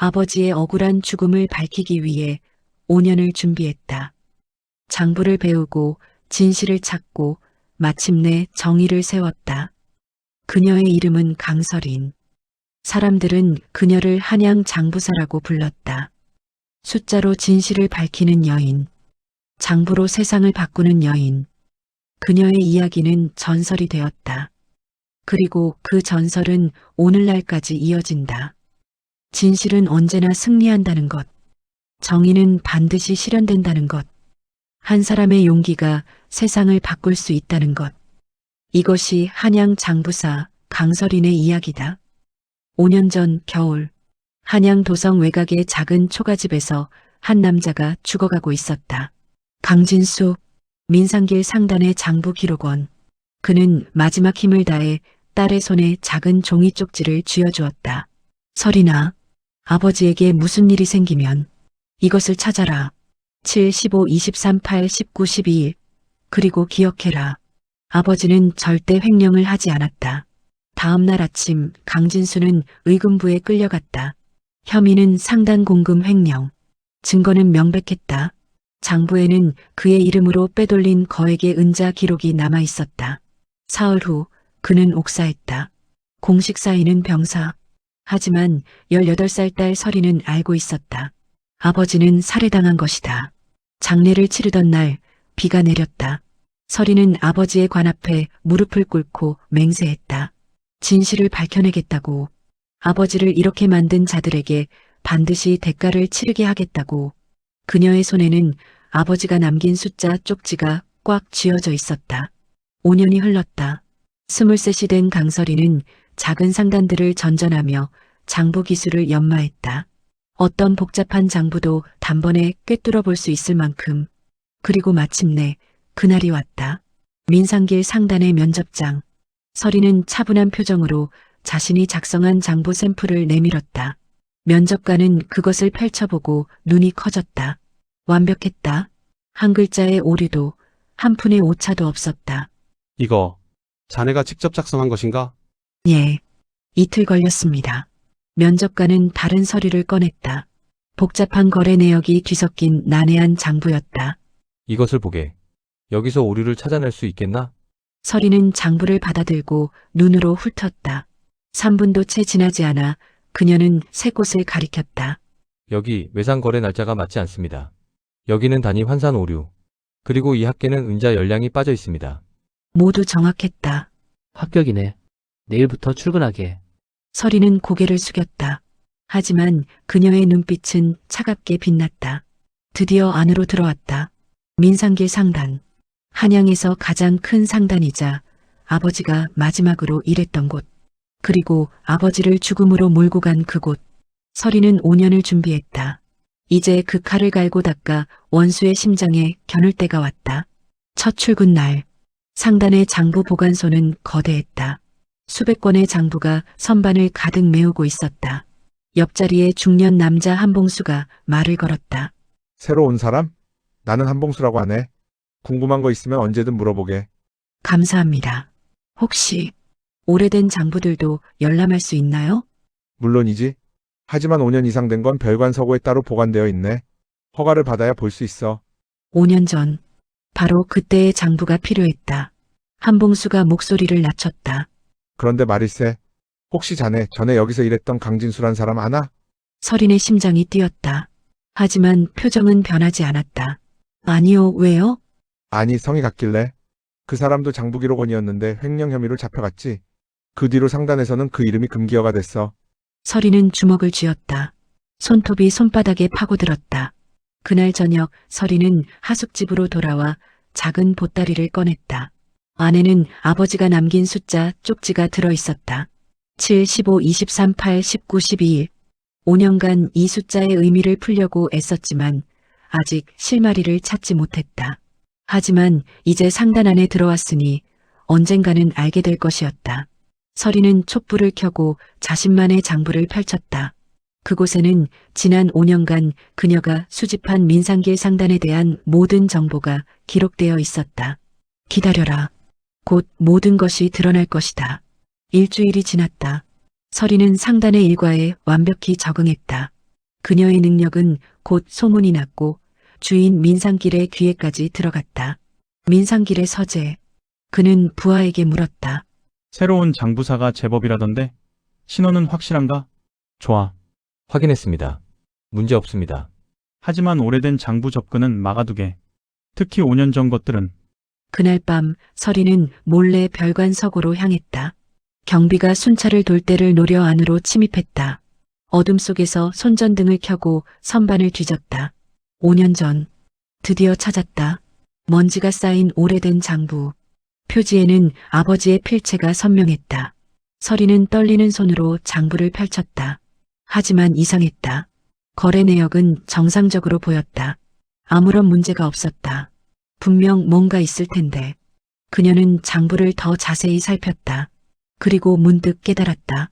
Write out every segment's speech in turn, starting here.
아버지의 억울한 죽음을 밝히기 위해 5년을 준비했다. 장부를 배우고 진실을 찾고 마침내 정의를 세웠다. 그녀의 이름은 강설인. 사람들은 그녀를 한양 장부사라고 불렀다. 숫자로 진실을 밝히는 여인, 장부로 세상을 바꾸는 여인. 그녀의 이야기는 전설이 되었다. 그리고 그 전설은 오늘날까지 이어진다. 진실은 언제나 승리한다는 것. 정의는 반드시 실현된다는 것. 한 사람의 용기가 세상을 바꿀 수 있다는 것. 이것이 한양 장부사 강설인의 이야기다. 5년 전 겨울, 한양 도성 외곽의 작은 초가집에서 한 남자가 죽어가고 있었다. 강진수, 민상길 상단의 장부 기록원. 그는 마지막 힘을 다해 딸의 손에 작은 종이 쪽지를 쥐어주었다. 설인아, 아버지에게 무슨 일이 생기면 이것을 찾아라. 7, 15, 23, 8, 19, 12일. 그리고 기억해라. 아버지는 절대 횡령을 하지 않았다. 다음 날 아침 강진수는 의금부에 끌려갔다. 혐의는 상단 공금 횡령. 증거는 명백했다. 장부에는 그의 이름으로 빼돌린 거액의 은자 기록이 남아 있었다. 사흘 후 그는 옥사했다. 공식 사인은 병사. 하지만 18살 딸 설이는 알고 있었다. 아버지는 살해당한 것이다. 장례를 치르던 날 비가 내렸다. 설이는 아버지의 관 앞에 무릎을 꿇고 맹세했다. 진실을 밝혀내겠다고. 아버지를 이렇게 만든 자들에게 반드시 대가를 치르게 하겠다고. 그녀의 손에는 아버지가 남긴 숫자 쪽지가 꽉 쥐어져 있었다. 5년이 흘렀다. 23이 된 강설이는 작은 상단들을 전전하며 장부 기술을 연마했다. 어떤 복잡한 장부도 단번에 꿰뚫어 볼 수 있을 만큼. 그리고 마침내 그날이 왔다. 민상길 상단의 면접장. 설이는 차분한 표정으로 자신이 작성한 장부 샘플을 내밀었다. 면접관은 그것을 펼쳐보고 눈이 커졌다. 완벽했다. 한 글자의 오류도 한 푼의 오차도 없었다. 이거 자네가 직접 작성한 것인가? 예, 이틀 걸렸습니다. 면접관은 다른 서류를 꺼냈다. 복잡한 거래 내역이 뒤섞인 난해한 장부였다. 이것을 보게. 여기서 오류를 찾아낼 수 있겠나? 설이는 장부를 받아들고 눈으로 훑었다. 3분도 채 지나지 않아 그녀는 새 곳을 가리켰다. 여기 외상 거래 날짜가 맞지 않습니다. 여기는 단위 환산 오류. 그리고 이 합계는 은자 열량이 빠져 있습니다. 모두 정확했다. 합격이네. 내일부터 출근하게. 설이는 고개를 숙였다. 하지만 그녀의 눈빛은 차갑게 빛났다. 드디어 안으로 들어왔다. 민상길 상단. 한양에서 가장 큰 상단이자 아버지가 마지막으로 일했던 곳. 그리고 아버지를 죽음으로 몰고 간 그곳. 설이는 5년을 준비했다. 이제 그 칼을 갈고 닦아 원수의 심장에 겨눌 때가 왔다. 첫 출근 날. 상단의 장부 보관소는 거대했다. 수백 건의 장부가 선반을 가득 메우고 있었다. 옆자리에 중년 남자 한봉수가 말을 걸었다. 새로 온 사람? 나는 한봉수라고 하네. 궁금한 거 있으면 언제든 물어보게. 감사합니다. 혹시 오래된 장부들도 열람할 수 있나요? 물론이지. 하지만 5년 이상 된 건 별관 서고에 따로 보관되어 있네. 허가를 받아야 볼 수 있어. 5년 전, 바로 그때의 장부가 필요했다. 한봉수가 목소리를 낮췄다. 그런데 말일세. 혹시 자네 전에 여기서 일했던 강진수란 사람 아나? 설인의 심장이 뛰었다. 하지만 표정은 변하지 않았다. 아니요, 왜요? 아니, 성이 같길래. 그 사람도 장부기록원이었는데 횡령 혐의로 잡혀갔지. 그 뒤로 상단에서는 그 이름이 금기어가 됐어. 설이는 주먹을 쥐었다. 손톱이 손바닥에 파고들었다. 그날 저녁 설이는 하숙집으로 돌아와 작은 보따리를 꺼냈다. 안에는 아버지가 남긴 숫자 쪽지가 들어있었다. 7, 15, 23, 8, 19, 12일. 5년간 이 숫자의 의미를 풀려고 애썼지만 아직 실마리를 찾지 못했다. 하지만 이제 상단 안에 들어왔으니 언젠가는 알게 될 것이었다. 설이는 촛불을 켜고 자신만의 장부를 펼쳤다. 그곳에는 지난 5년간 그녀가 수집한 민상길 상단에 대한 모든 정보가 기록되어 있었다. 기다려라. 곧 모든 것이 드러날 것이다. 일주일이 지났다. 설이는 상단의 일과에 완벽히 적응했다. 그녀의 능력은 곧 소문이 났고 주인 민상길의 귀에까지 들어갔다. 민상길의 서재. 그는 부하에게 물었다. 새로운 장부사가 제법이라던데 신원은 확실한가? 좋아. 확인했습니다. 문제 없습니다. 하지만 오래된 장부 접근은 막아두게. 특히 5년 전 것들은 그날 밤 서리는 몰래 별관서고로 향했다. 경비가 순찰을 돌 때를 노려 안으로 침입했다. 어둠 속에서 손전등을 켜고 선반을 뒤졌다. 5년 전 드디어 찾았다. 먼지가 쌓인 오래된 장부. 표지에는 아버지의 필체가 선명했다. 서리는 떨리는 손으로 장부를 펼쳤다. 하지만 이상했다. 거래 내역은 정상적으로 보였다. 아무런 문제가 없었다. 분명 뭔가 있을 텐데. 그녀는 장부를 더 자세히 살폈다. 그리고 문득 깨달았다.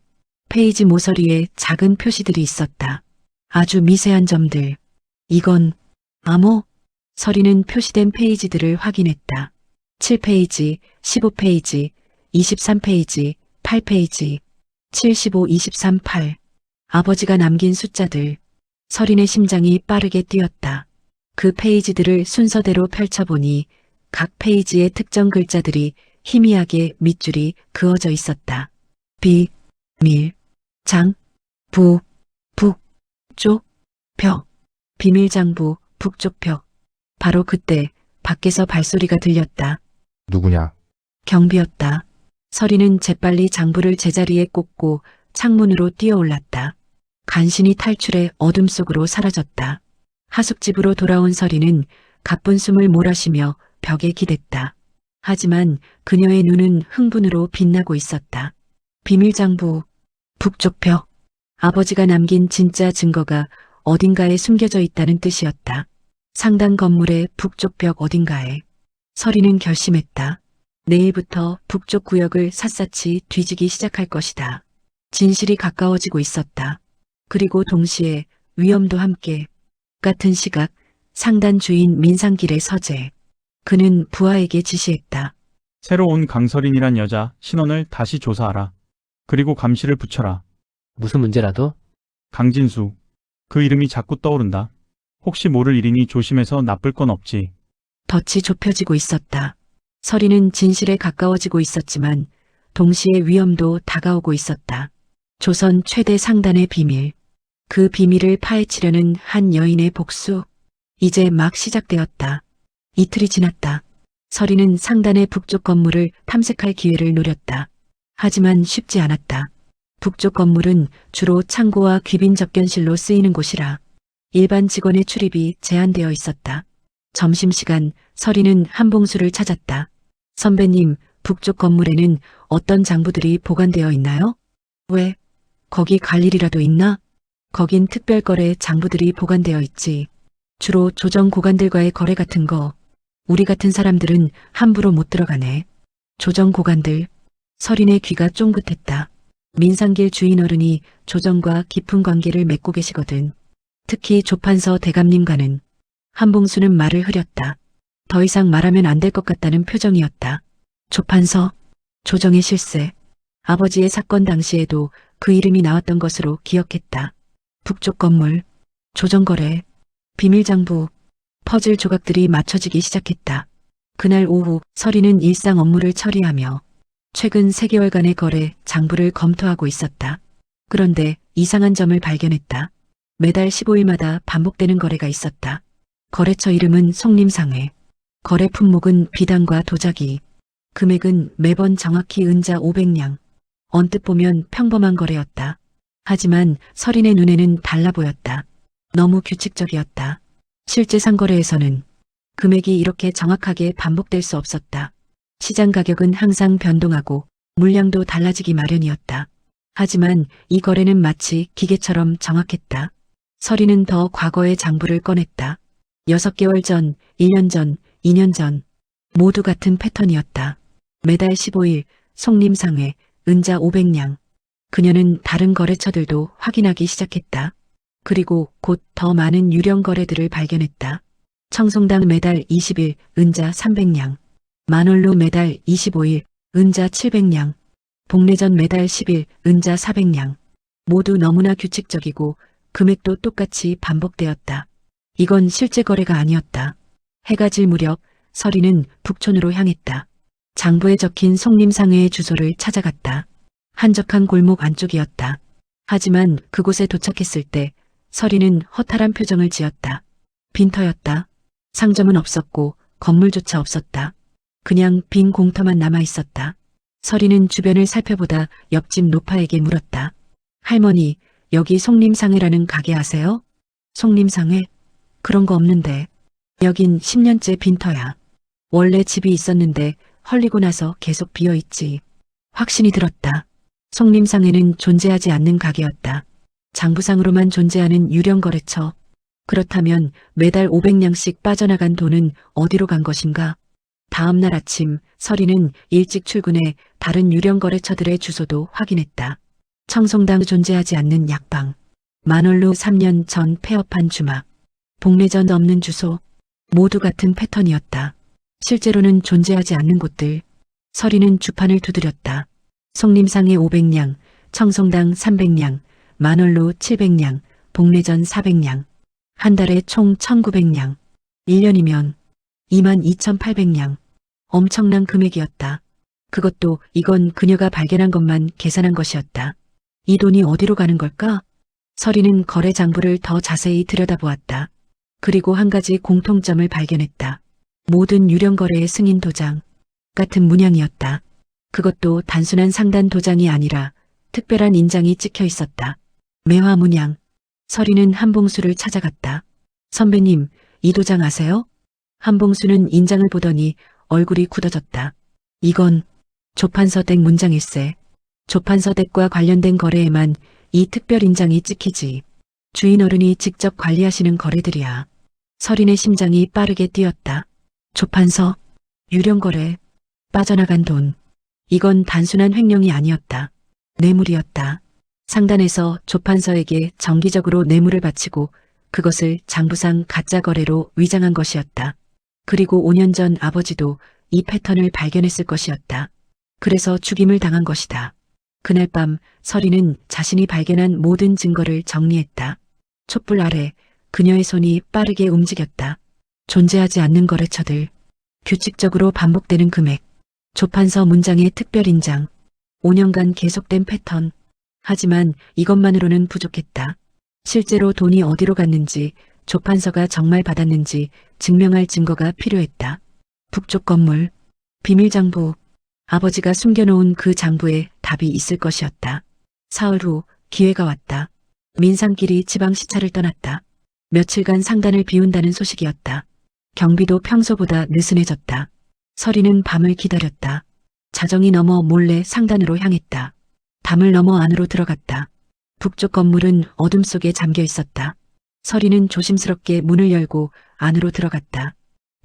페이지 모서리에 작은 표시들이 있었다. 아주 미세한 점들. 이건 암호? 서리는 표시된 페이지들을 확인했다. 7페이지, 15페이지, 23페이지, 8페이지, 75, 23, 8. 아버지가 남긴 숫자들. 서린의 심장이 빠르게 뛰었다. 그 페이지들을 순서대로 펼쳐보니 각 페이지의 특정 글자들이 희미하게 밑줄이 그어져 있었다. 비, 밀, 장, 부, 북, 쪽, 벽. 비밀장부, 북쪽 벽. 바로 그때 밖에서 발소리가 들렸다. 누구냐? 경비였다. 서리는 재빨리 장부를 제자리에 꽂고 창문으로 뛰어올랐다. 간신히 탈출해 어둠 속으로 사라졌다. 하숙집으로 돌아온 서리는 가쁜 숨을 몰아쉬며 벽에 기댔다. 하지만 그녀의 눈은 흥분으로 빛나고 있었다. 비밀장부, 북쪽 벽. 아버지가 남긴 진짜 증거가 어딘가에 숨겨져 있다는 뜻이었다. 상당 건물의 북쪽 벽 어딘가에. 서리는 결심했다. 내일부터 북쪽 구역을 샅샅이 뒤지기 시작할 것이다. 진실이 가까워지고 있었다. 그리고 동시에 위험도 함께. 같은 시각 상단 주인 민상길의 서재. 그는 부하에게 지시했다. 새로 온 강설인이란 여자 신원을 다시 조사하라. 그리고 감시를 붙여라. 무슨 문제라도? 강진수. 그 이름이 자꾸 떠오른다. 혹시 모를 일이니 조심해서 나쁠 건 없지. 덫이 좁혀지고 있었다. 서리는 진실에 가까워지고 있었지만 동시에 위험도 다가오고 있었다. 조선 최대 상단의 비밀. 그 비밀을 파헤치려는 한 여인의 복수. 이제 막 시작되었다. 이틀이 지났다. 서리는 상단의 북쪽 건물을 탐색할 기회를 노렸다. 하지만 쉽지 않았다. 북쪽 건물은 주로 창고와 귀빈 접견실로 쓰이는 곳이라 일반 직원의 출입이 제한되어 있었다. 점심시간 서리는 한봉수를 찾았다. 선배님, 북쪽 건물에는 어떤 장부들이 보관되어 있나요? 왜? 거기 갈 일이라도 있나? 거긴 특별거래 장부들이 보관되어 있지. 주로 조정 고관들과의 거래 같은 거. 우리 같은 사람들은 함부로 못 들어가네. 조정 고관들. 서린의 귀가 쫑긋했다. 민상길 주인 어른이 조정과 깊은 관계를 맺고 계시거든. 특히 조판서 대감님과는. 한봉수는 말을 흐렸다. 더 이상 말하면 안 될 것 같다는 표정이었다. 조판서, 조정의 실세. 아버지의 사건 당시에도 그 이름이 나왔던 것으로 기억했다. 북쪽 건물, 조정거래, 비밀장부, 퍼즐 조각들이 맞춰지기 시작했다. 그날 오후 서리는 일상 업무를 처리하며 최근 3개월간의 거래 장부를 검토하고 있었다. 그런데 이상한 점을 발견했다. 매달 15일마다 반복되는 거래가 있었다. 거래처 이름은 송림상회. 거래 품목은 비단과 도자기. 금액은 매번 정확히 은자 500냥. 언뜻 보면 평범한 거래였다. 하지만 서린의 눈에는 달라 보였다. 너무 규칙적이었다. 실제 상거래에서는 금액이 이렇게 정확하게 반복될 수 없었다. 시장 가격은 항상 변동하고 물량도 달라지기 마련이었다. 하지만 이 거래는 마치 기계처럼 정확했다. 서린은 더 과거의 장부를 꺼냈다. 6개월 전, 1년 전, 2년 전 모두 같은 패턴이었다. 매달 15일 송림상회 은자 500냥. 그녀는 다른 거래처들도 확인하기 시작했다. 그리고 곧 더 많은 유령 거래들을 발견했다. 청송당 매달 20일 은자 300냥. 만월루 매달 25일 은자 700냥. 복례전 매달 10일 은자 400냥. 모두 너무나 규칙적이고 금액도 똑같이 반복되었다. 이건 실제 거래가 아니었다. 해가 질 무렵 서리는 북촌으로 향했다. 장부에 적힌 송림상회의 주소를 찾아갔다. 한적한 골목 안쪽이었다. 하지만 그곳에 도착했을 때 서리는 허탈한 표정을 지었다. 빈터였다. 상점은 없었고 건물조차 없었다. 그냥 빈 공터만 남아 있었다. 서리는 주변을 살펴보다 옆집 노파에게 물었다. 할머니, 여기 송림상회라는 가게 아세요? 송림상회? 그런 거 없는데. 여긴 10년째 빈터야. 원래 집이 있었는데 헐리고 나서 계속 비어있지. 확신이 들었다. 송림상회는 존재하지 않는 가게였다. 장부상으로만 존재하는 유령 거래처. 그렇다면 매달 500냥씩 빠져나간 돈은 어디로 간 것인가? 다음 날 아침 서리는 일찍 출근해 다른 유령 거래처들의 주소도 확인했다. 청송당 존재하지 않는 약방. 만월로 3년 전 폐업한 주막. 복례전 없는 주소. 모두 같은 패턴이었다. 실제로는 존재하지 않는 곳들. 서리는 주판을 두드렸다. 송림상회 500냥, 청송당 300냥, 만월로 700냥, 복례전 400냥. 한 달에 총 1900냥. 1년이면 22,800냥. 엄청난 금액이었다. 그것도 이건 그녀가 발견한 것만 계산한 것이었다. 이 돈이 어디로 가는 걸까? 서리는 거래 장부를 더 자세히 들여다보았다. 그리고 한 가지 공통점을 발견했다. 모든 유령 거래의 승인 도장. 같은 문양이었다. 그것도 단순한 상단 도장이 아니라 특별한 인장이 찍혀 있었다. 매화 문양. 서리는 한봉수를 찾아갔다. 선배님, 이 도장 아세요? 한봉수는 인장을 보더니 얼굴이 굳어졌다. 이건 조판서댁 문장일세. 조판서댁과 관련된 거래에만 이 특별 인장이 찍히지. 주인 어른이 직접 관리하시는 거래들이야. 서린의 심장이 빠르게 뛰었다. 조판서, 유령 거래, 빠져나간 돈. 이건 단순한 횡령이 아니었다. 뇌물이었다. 상단에서 조판서에게 정기적으로 뇌물을 바치고 그것을 장부상 가짜 거래로 위장한 것이었다. 그리고 5년 전 아버지도 이 패턴을 발견했을 것이었다. 그래서 죽임을 당한 것이다. 그날 밤 서리는 자신이 발견한 모든 증거를 정리했다. 촛불 아래 그녀의 손이 빠르게 움직였다. 존재하지 않는 거래처들, 규칙적으로 반복되는 금액, 조판서 문장의 특별 인장, 5년간 계속된 패턴. 하지만 이것만으로는 부족했다. 실제로 돈이 어디로 갔는지, 조판서가 정말 받았는지 증명할 증거가 필요했다. 북쪽 건물, 비밀 장부, 아버지가 숨겨놓은 그 장부에 답이 있을 것이었다. 사흘 후 기회가 왔다. 민상길이 지방 시차를 떠났다. 며칠간 상단을 비운다는 소식이었다. 경비도 평소보다 느슨해졌다. 서리는 밤을 기다렸다. 자정이 넘어 몰래 상단으로 향했다. 담을 넘어 안으로 들어갔다. 북쪽 건물은 어둠 속에 잠겨 있었다. 서리는 조심스럽게 문을 열고 안으로 들어갔다.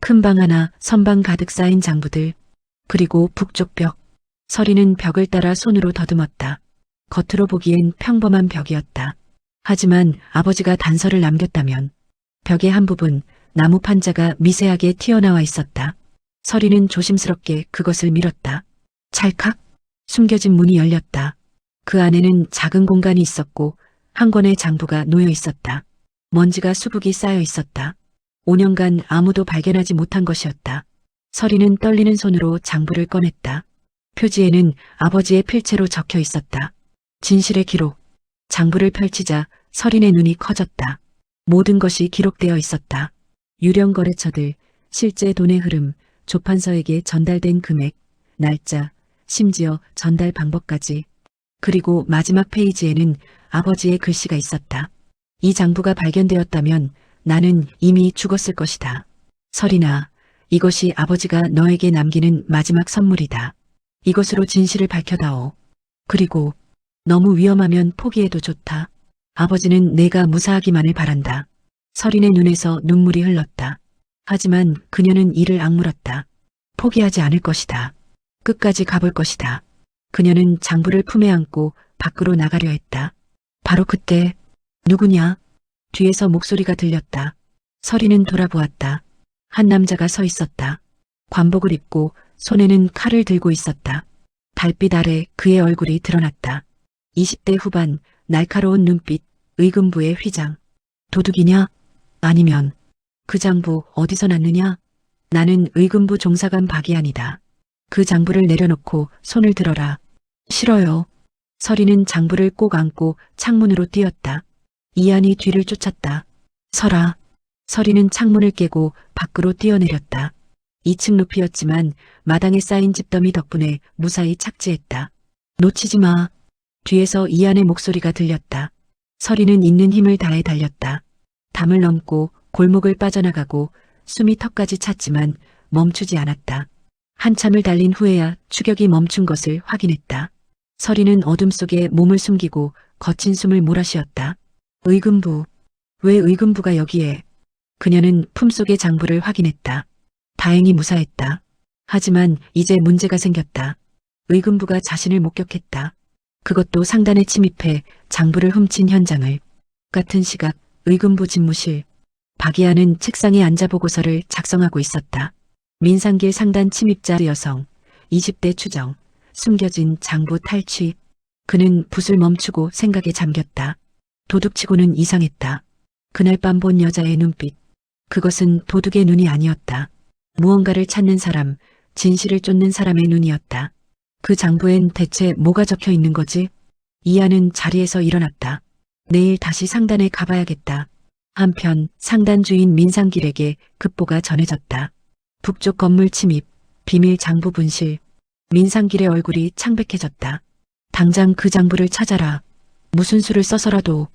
큰 방 하나, 선방 가득 쌓인 장부들, 그리고 북쪽 벽. 서리는 벽을 따라 손으로 더듬었다. 겉으로 보기엔 평범한 벽이었다. 하지만 아버지가 단서를 남겼다면 벽의 한 부분, 나무 판자가 미세하게 튀어나와 있었다. 서리는 조심스럽게 그것을 밀었다. 찰칵, 숨겨진 문이 열렸다. 그 안에는 작은 공간이 있었고 한 권의 장부가 놓여 있었다. 먼지가 수북이 쌓여 있었다. 5년간 아무도 발견하지 못한 것이었다. 서리는 떨리는 손으로 장부를 꺼냈다. 표지에는 아버지의 필체로 적혀 있었다. 진실의 기록. 장부를 펼치자 서린의 눈이 커졌다. 모든 것이 기록되어 있었다. 유령 거래처들, 실제 돈의 흐름, 조판서에게 전달된 금액, 날짜, 심지어 전달 방법까지. 그리고 마지막 페이지에는 아버지의 글씨가 있었다. 이 장부가 발견되었다면 나는 이미 죽었을 것이다. 서린아, 이것이 아버지가 너에게 남기는 마지막 선물이다. 이것으로 진실을 밝혀다오. 그리고 너무 위험하면 포기해도 좋다. 아버지는 내가 무사하기만을 바란다. 서린의 눈에서 눈물이 흘렀다. 하지만 그녀는 이를 악물었다. 포기하지 않을 것이다. 끝까지 가볼 것이다. 그녀는 장부를 품에 안고 밖으로 나가려 했다. 바로 그때 누구냐? 뒤에서 목소리가 들렸다. 서리는 돌아보았다. 한 남자가 서 있었다. 관복을 입고 손에는 칼을 들고 있었다. 달빛 아래 그의 얼굴이 드러났다. 20대 후반, 날카로운 눈빛, 의금부의 휘장. 도둑이냐? 아니면 그 장부 어디서 났느냐? 나는 의금부 종사관 박이안이다. 그 장부를 내려놓고 손을 들어라. 싫어요. 서리는 장부를 꼭 안고 창문으로 뛰었다. 이안이 뒤를 쫓았다. 서라. 서리는 창문을 깨고 밖으로 뛰어내렸다. 2층 높이였지만 마당에 쌓인 집더미 덕분에 무사히 착지했다. 놓치지 마. 뒤에서 이안의 목소리가 들렸다. 서리는 있는 힘을 다해 달렸다. 담을 넘고 골목을 빠져나가고 숨이 턱까지 찼지만 멈추지 않았다. 한참을 달린 후에야 추격이 멈춘 것을 확인했다. 서리는 어둠 속에 몸을 숨기고 거친 숨을 몰아쉬었다. 의금부. 왜 의금부가 여기에? 그녀는 품속의 장부를 확인했다. 다행히 무사했다. 하지만 이제 문제가 생겼다. 의금부가 자신을 목격했다. 그것도 상단에 침입해 장부를 훔친 현장을. 같은 시각 의금부 집무실. 박이아는 책상에 앉아 보고서를 작성하고 있었다. 민상길 상단 침입자 여성, 20대 추정, 숨겨진 장부 탈취. 그는 붓을 멈추고 생각에 잠겼다. 도둑치고는 이상했다. 그날 밤 본 여자의 눈빛. 그것은 도둑의 눈이 아니었다. 무언가를 찾는 사람, 진실을 쫓는 사람의 눈이었다. 그 장부엔 대체 뭐가 적혀 있는 거지? 이하는 자리에서 일어났다. 내일 다시 상단에 가봐야겠다. 한편 상단 주인 민상길에게 급보가 전해졌다. 북쪽 건물 침입, 비밀 장부 분실. 민상길의 얼굴이 창백해졌다. 당장 그 장부를 찾아라. 무슨 수를 써서라도.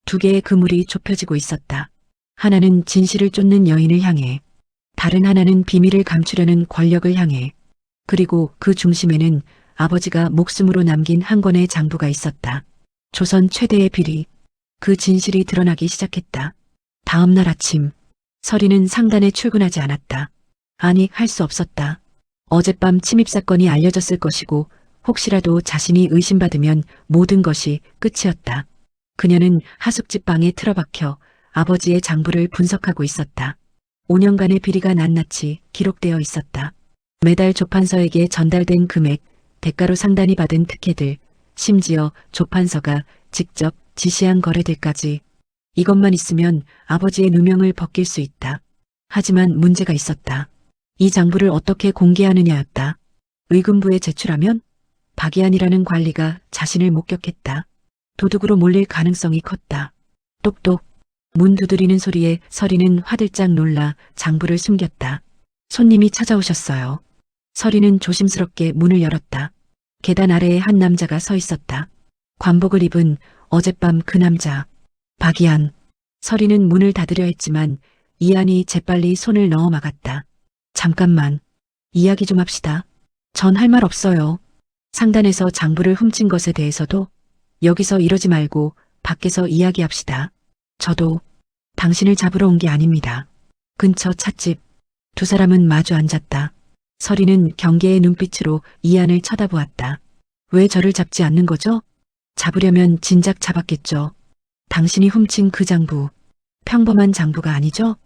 두 개의 그물이 좁혀지고 있었다. 하나는 진실을 쫓는 여인을 향해, 다른 하나는 비밀을 감추려는 권력을 향해, 그리고 그 중심에는 아버지가 목숨으로 남긴 한 권의 장부가 있었다. 조선 최대의 비리. 그 진실이 드러나기 시작했다. 다음 날 아침, 서리는 상단에 출근하지 않았다. 아니, 할 수 없었다. 어젯밤 침입 사건이 알려졌을 것이고 혹시라도 자신이 의심받으면 모든 것이 끝이었다. 그녀는 하숙집 방에 틀어박혀 아버지의 장부를 분석하고 있었다. 5년간의 비리가 낱낱이 기록되어 있었다. 매달 조판서에게 전달된 금액, 대가로 상단이 받은 특혜들, 심지어 조판서가 직접 지시한 거래들까지. 이것만 있으면 아버지의 누명을 벗길 수 있다. 하지만 문제가 있었다. 이 장부를 어떻게 공개하느냐였다. 의금부에 제출하면 박이안이라는 관리가 자신을 목격했다. 도둑으로 몰릴 가능성이 컸다. 똑똑. 문 두드리는 소리에 서리는 화들짝 놀라 장부를 숨겼다. 손님이 찾아오셨어요. 서리는 조심스럽게 문을 열었다. 계단 아래에 한 남자가 서 있었다. 관복을 입은 어젯밤 그 남자. 박이안. 서리는 문을 닫으려 했지만 이안이 재빨리 손을 넣어 막았다. 잠깐만. 이야기 좀 합시다. 전 할 말 없어요. 상단에서 장부를 훔친 것에 대해서도 여기서 이러지 말고 밖에서 이야기합시다. 저도 당신을 잡으러 온 게 아닙니다. 근처 찻집. 두 사람은 마주 앉았다. 서리는 경계의 눈빛으로 이안을 쳐다보았다. 왜 저를 잡지 않는 거죠? 잡으려면 진작 잡았겠죠. 당신이 훔친 그 장부, 평범한 장부가 아니죠?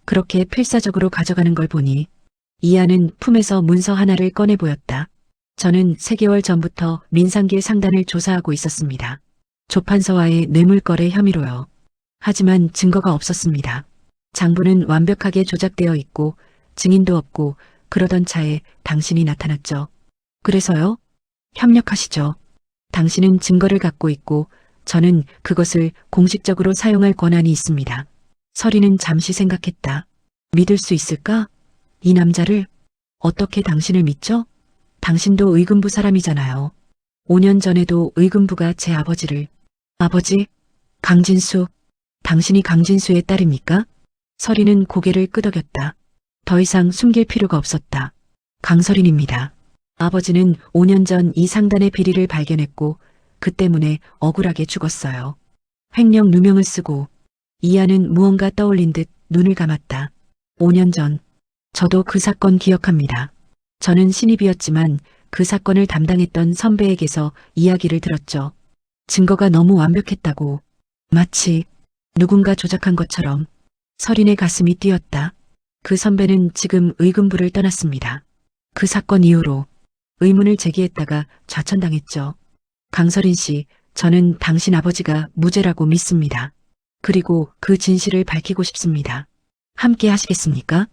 그렇게 필사적으로 가져가는 걸 보니 이안은 품에서 문서 하나를 꺼내 보였다. 저는 3개월 전부터 민상길 상단을 조사하고 있었습니다. 조판서와의 뇌물거래 혐의로요. 하지만 증거가 없었습니다. 장부는 완벽하게 조작되어 있고 증인도 없고 그러던 차에 당신이 나타났죠. 그래서요? 협력하시죠. 당신은 증거를 갖고 있고 저는 그것을 공식적으로 사용할 권한이 있습니다. 서리는 잠시 생각했다. 믿을 수 있을까? 이 남자를? 어떻게 당신을 믿죠? 당신도 의금부 사람이잖아요. 5년 전에도 의금부가 제 아버지를. 아버지? 강진수. 당신이 강진수의 딸입니까? 서리는 고개를 끄덕였다. 더 이상 숨길 필요가 없었다. 강서린입니다. 아버지는 5년 전 이 상단의 비리를 발견했고 그 때문에 억울하게 죽었어요. 횡령 누명을 쓰고. 이하는 무언가 떠올린 듯 눈을 감았다. 5년 전. 저도 그 사건 기억합니다. 저는 신입이었지만 그 사건을 담당했던 선배에게서 이야기를 들었죠. 증거가 너무 완벽했다고. 마치 누군가 조작한 것처럼. 서린의 가슴이 뛰었다. 그 선배는 지금 의금부를 떠났습니다. 그 사건 이후로 의문을 제기했다가 좌천당했죠. 강서린 씨, 저는 당신 아버지가 무죄라고 믿습니다. 그리고 그 진실을 밝히고 싶습니다. 함께 하시겠습니까?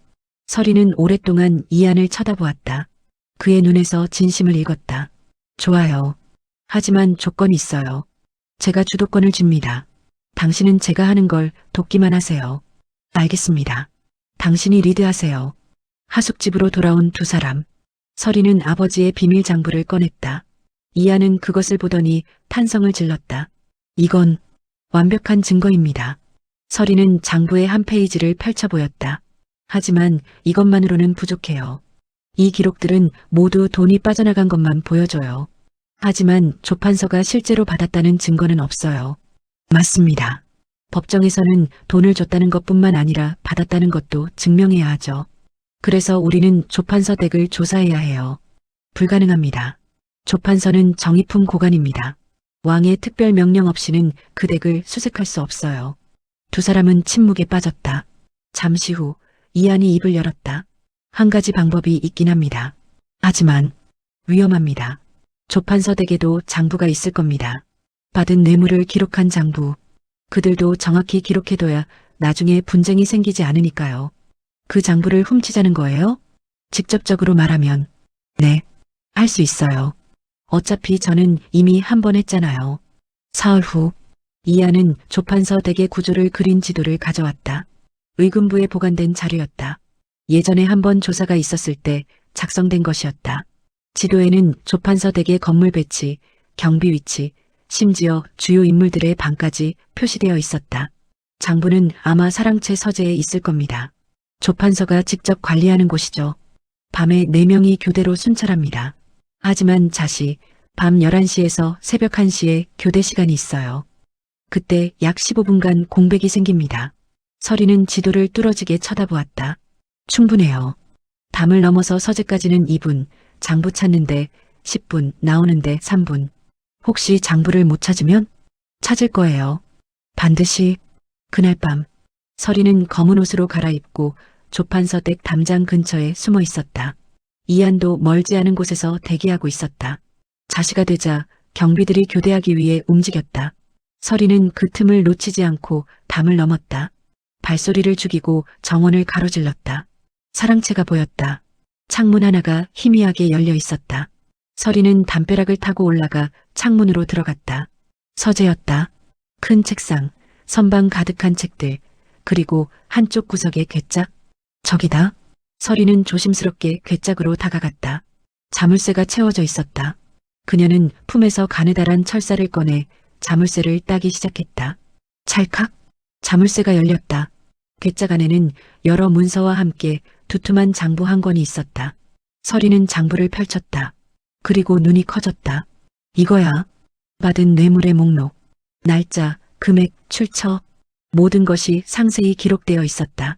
서리는 오랫동안 이안을 쳐다보았다. 그의 눈에서 진심을 읽었다. 좋아요. 하지만 조건이 있어요. 제가 주도권을 줍니다. 당신은 제가 하는 걸 돕기만 하세요. 알겠습니다. 당신이 리드하세요. 하숙집으로 돌아온 두 사람. 서리는 아버지의 비밀 장부를 꺼냈다. 이안은 그것을 보더니 탄성을 질렀다. 이건 완벽한 증거입니다. 서리는 장부의 한 페이지를 펼쳐 보였다. 하지만 이것만으로는 부족해요. 이 기록들은 모두 돈이 빠져나간 것만 보여줘요. 하지만 조판서가 실제로 받았다는 증거는 없어요. 맞습니다. 법정에서는 돈을 줬다는 것뿐만 아니라 받았다는 것도 증명해야 하죠. 그래서 우리는 조판서 댁을 조사해야 해요. 불가능합니다. 조판서는 정의품 고관입니다. 왕의 특별 명령 없이는 그 댁을 수색할 수 없어요. 두 사람은 침묵에 빠졌다. 잠시 후 이안이 입을 열었다. 한 가지 방법이 있긴 합니다. 하지만 위험합니다. 조판서 댁에도 장부가 있을 겁니다. 받은 뇌물을 기록한 장부. 그들도 정확히 기록해둬야 나중에 분쟁이 생기지 않으니까요. 그 장부를 훔치자는 거예요? 직접적으로 말하면 네, 할 수 있어요. 어차피 저는 이미 한 번 했잖아요. 사흘 후 이안은 조판서 댁의 구조를 그린 지도를 가져왔다. 의금부에 보관된 자료였다. 예전에 한 번 조사가 있었을 때 작성된 것이었다. 지도에는 조판서 댁의 건물 배치, 경비 위치, 심지어 주요 인물들의 방까지 표시되어 있었다. 장부는 아마 사랑채 서재에 있을 겁니다. 조판서가 직접 관리하는 곳이죠. 밤에 4명이 교대로 순찰합니다. 하지만 자시 밤 11시에서 새벽 1시에 교대 시간이 있어요. 그때 약 15분간 공백이 생깁니다. 서리는 지도를 뚫어지게 쳐다보았다. 충분해요. 담을 넘어서 서재까지는 2분, 장부 찾는데 10분, 나오는데 3분. 혹시 장부를 못 찾으면? 찾을 거예요. 반드시. 그날 밤 서리는 검은 옷으로 갈아입고 조판서 댁 담장 근처에 숨어 있었다. 이안도 멀지 않은 곳에서 대기하고 있었다. 자시가 되자 경비들이 교대하기 위해 움직였다. 서리는 그 틈을 놓치지 않고 담을 넘었다. 발소리를 죽이고 정원을 가로질렀다. 사랑채가 보였다. 창문 하나가 희미하게 열려 있었다. 서리는 담벼락을 타고 올라가 창문으로 들어갔다. 서재였다. 큰 책상, 선방 가득한 책들, 그리고 한쪽 구석에 괴짝. 저기다. 서리는 조심스럽게 괴짝으로 다가갔다. 자물쇠가 채워져 있었다. 그녀는 품에서 가느다란 철사를 꺼내 자물쇠를 따기 시작했다. 찰칵. 자물쇠가 열렸다. 괴짝 안에는 여러 문서와 함께 두툼한 장부 한 권이 있었다. 서리는 장부를 펼쳤다. 그리고 눈이 커졌다. 이거야. 받은 뇌물의 목록. 날짜, 금액, 출처. 모든 것이 상세히 기록되어 있었다.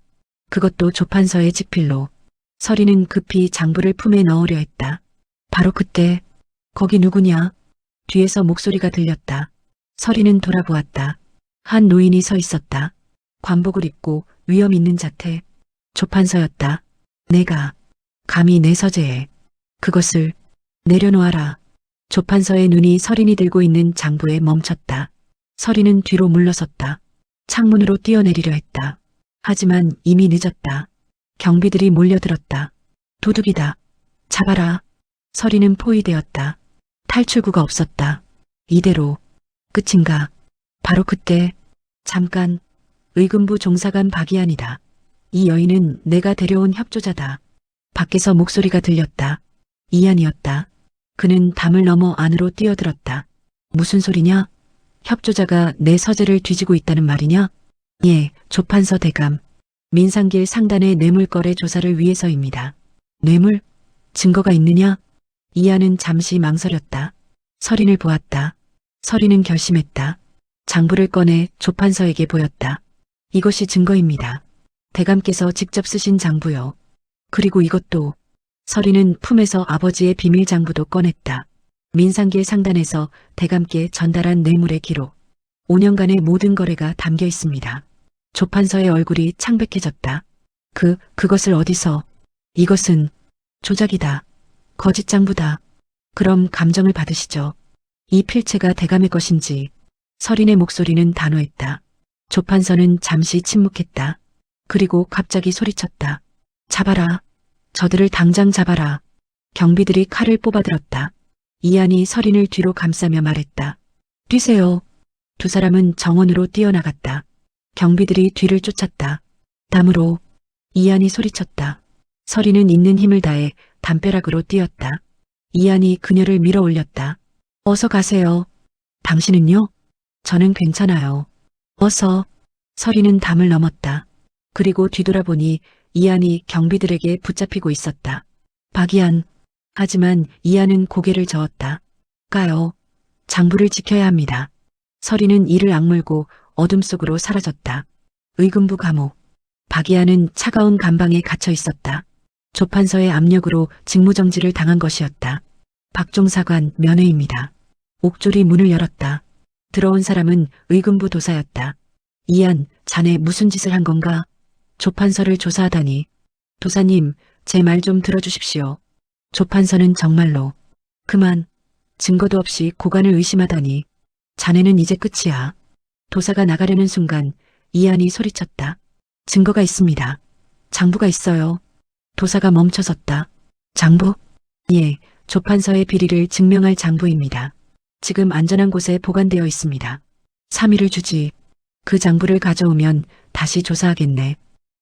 그것도 조판서의 지필로. 서리는 급히 장부를 품에 넣으려 했다. 바로 그때 거기 누구냐? 뒤에서 목소리가 들렸다. 서리는 돌아보았다. 한 노인이 서 있었다. 관복을 입고 위험 있는 자태. 조판서였다. 내가 감히 내 서재에 그것을 내려놓아라. 조판서의 눈이 서린이 들고 있는 장부에 멈췄다. 서리는 뒤로 물러섰다. 창문으로 뛰어내리려 했다. 하지만 이미 늦었다. 경비들이 몰려들었다. 도둑이다. 잡아라. 서리는 포위되었다. 탈출구가 없었다. 이대로 끝인가? 바로 그때 잠깐 의금부 종사관 박이안이다. 이 여인은 내가 데려온 협조자다. 밖에서 목소리가 들렸다. 이안이었다. 그는 담을 넘어 안으로 뛰어들었다. 무슨 소리냐? 협조자가 내 서재를 뒤지고 있다는 말이냐? 예, 조판서 대감. 민상길 상단의 뇌물거래 조사를 위해서입니다. 뇌물? 증거가 있느냐? 이안은 잠시 망설였다. 서린을 보았다. 서린은 결심했다. 장부를 꺼내 조판서에게 보였다. 이것이 증거입니다. 대감께서 직접 쓰신 장부요. 그리고 이것도. 서린은 품에서 아버지의 비밀 장부도 꺼냈다. 민상길 상단에서 대감께 전달한 뇌물의 기록. 5년간의 모든 거래가 담겨 있습니다. 조판서의 얼굴이 창백해졌다. 그것을 어디서? 이것은 조작이다. 거짓 장부다. 그럼 감정을 받으시죠. 이 필체가 대감의 것인지 설인의 목소리는 단호했다. 조판서는 잠시 침묵했다. 그리고 갑자기 소리쳤다. 잡아라. 저들을 당장 잡아라. 경비들이 칼을 뽑아들었다. 이안이 설인을 뒤로 감싸며 말했다. 뛰세요. 두 사람은 정원으로 뛰어나갔다. 경비들이 뒤를 쫓았다. 담으로. 이안이 소리쳤다. 설인은 있는 힘을 다해 담벼락으로 뛰었다. 이안이 그녀를 밀어 올렸다. 어서 가세요. 당신은요? 저는 괜찮아요. 어서. 설인은 담을 넘었다. 그리고 뒤돌아보니 이안이 경비들에게 붙잡히고 있었다. 박이안. 하지만 이안은 고개를 저었다. 가요. 장부를 지켜야 합니다. 설인은 이를 악물고 어둠 속으로 사라졌다. 의금부 감옥. 박이안은 차가운 감방에 갇혀 있었다. 조판서의 압력으로 직무정지를 당한 것이었다. 박종사관 면회입니다. 옥졸이 문을 열었다. 들어온 사람은 의금부 도사였다. 이안, 자네 무슨 짓을 한 건가? 조판서를 조사하다니. 도사님, 제 말 좀 들어주십시오. 조판서는 정말로. 그만. 증거도 없이 고관을 의심하다니. 자네는 이제 끝이야. 도사가 나가려는 순간 이안이 소리쳤다. 증거가 있습니다. 장부가 있어요. 도사가 멈춰섰다. 장부? 예, 조판서의 비리를 증명할 장부입니다. 지금 안전한 곳에 보관되어 있습니다. 3일을 주지. 그 장부를 가져오면 다시 조사하겠네.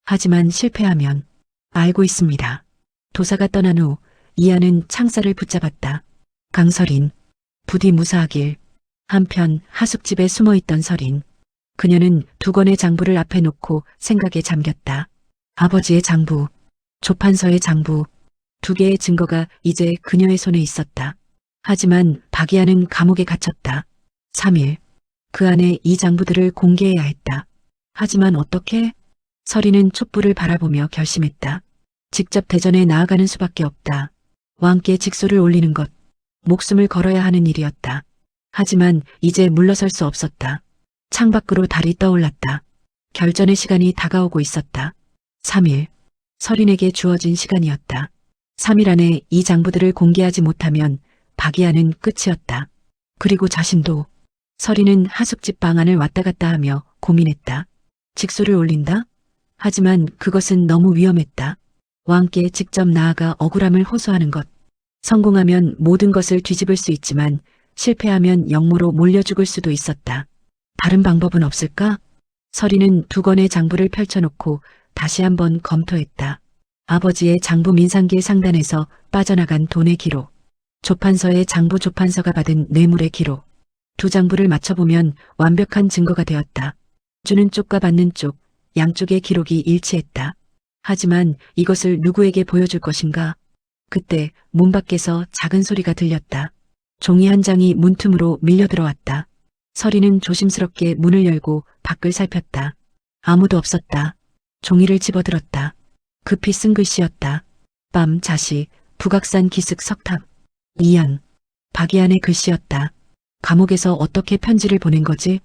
하지만 실패하면. 알고 있습니다. 도사가 떠난 후 이안은 창살을 붙잡았다. 강설인. 부디 무사하길. 한편 하숙집에 숨어있던 설인. 그녀는 두 권의 장부를 앞에 놓고 생각에 잠겼다. 아버지의 장부, 조판서의 장부, 두 개의 증거가 이제 그녀의 손에 있었다. 하지만 박이안은 감옥에 갇혔다. 3일. 그 안에 이 장부들을 공개해야 했다. 하지만 어떻게? 설인은 촛불을 바라보며 결심했다. 직접 대전에 나아가는 수밖에 없다. 왕께 직소를 올리는 것, 목숨을 걸어야 하는 일이었다. 하지만 이제 물러설 수 없었다. 창밖으로 달이 떠올랐다. 결전의 시간이 다가오고 있었다. 3일. 설인에게 주어진 시간이었다. 3일 안에 이 장부들을 공개하지 못하면 박이안은 끝이었다. 그리고 자신도. 설인은 하숙집 방안을 왔다 갔다 하며 고민했다. 직소를 올린다? 하지만 그것은 너무 위험했다. 왕께 직접 나아가 억울함을 호소하는 것. 성공하면 모든 것을 뒤집을 수 있지만 실패하면 역모로 몰려 죽을 수도 있었다. 다른 방법은 없을까? 설인은 두 권의 장부를 펼쳐놓고 다시 한번 검토했다. 아버지의 장부 민상기의 상단에서 빠져나간 돈의 기록. 조판서의 장부 조판서가 받은 뇌물의 기록. 두 장부를 맞춰보면 완벽한 증거가 되었다. 주는 쪽과 받는 쪽, 양쪽의 기록이 일치했다. 하지만 이것을 누구에게 보여줄 것인가? 그때 문 밖에서 작은 소리가 들렸다. 종이 한 장이 문틈으로 밀려 들어왔다. 설인은 조심스럽게 문을 열고 밖을 살폈다. 아무도 없었다. 종이를 집어들었다. 급히 쓴 글씨였다. 밤 자시, 북악산 기슭 석탑. 이안. 박이안의 글씨였다. 감옥에서 어떻게 편지를 보낸 거지?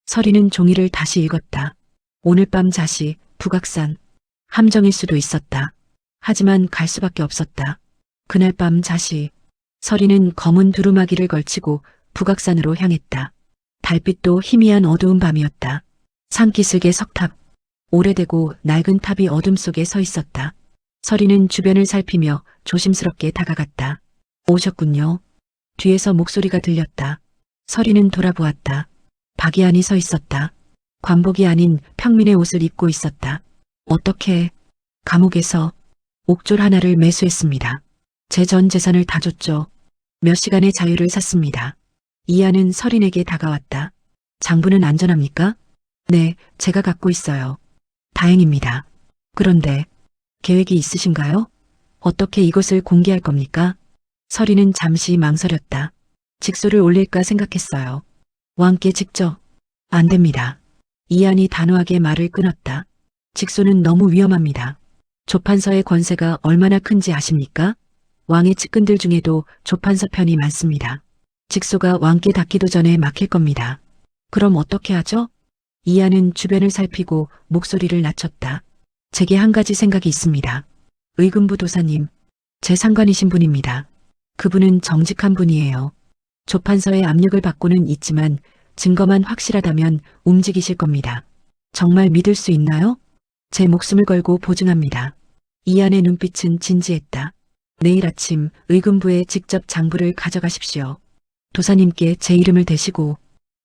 설인은 종이를 다시 읽었다. 오늘 밤 자시, 북악산. 함정일 수도 있었다. 하지만 갈 수밖에 없었다. 그날 밤 자시. 설인은 검은 두루마기를 걸치고 북악산으로 향했다. 달빛도 희미한 어두운 밤이었다. 산기슭의 석탑. 오래되고 낡은 탑이 어둠 속에 서 있었다. 설인은 주변을 살피며 조심스럽게 다가갔다. 오셨군요. 뒤에서 목소리가 들렸다. 설인은 돌아보았다. 박이안이 서 있었다. 관복이 아닌 평민의 옷을 입고 있었다. 어떻게? 감옥에서 옥졸 하나를 매수했습니다. 제 전 재산을 다 줬죠. 몇 시간의 자유를 샀습니다. 이안은 설인에게 다가왔다. 장부는 안전합니까? 네, 제가 갖고 있어요. 다행입니다. 그런데 계획이 있으신가요? 어떻게 이것을 공개할 겁니까? 설인은 잠시 망설였다. 직소를 올릴까 생각했어요. 왕께 직접. 안 됩니다. 이안이 단호하게 말을 끊었다. 직소는 너무 위험합니다. 조판서의 권세가 얼마나 큰지 아십니까? 왕의 측근들 중에도 조판서 편이 많습니다. 직소가 왕께 닿기도 전에 막힐 겁니다. 그럼 어떻게 하죠? 이안은 주변을 살피고 목소리를 낮췄다. 제게 한 가지 생각이 있습니다. 의금부 도사님, 제 상관이신 분입니다. 그분은 정직한 분이에요. 조판서의 압력을 받고는 있지만 증거만 확실하다면 움직이실 겁니다. 정말 믿을 수 있나요? 제 목숨을 걸고 보증합니다. 이안의 눈빛은 진지했다. 내일 아침 의금부에 직접 장부를 가져가십시오. 도사님께 제 이름을 대시고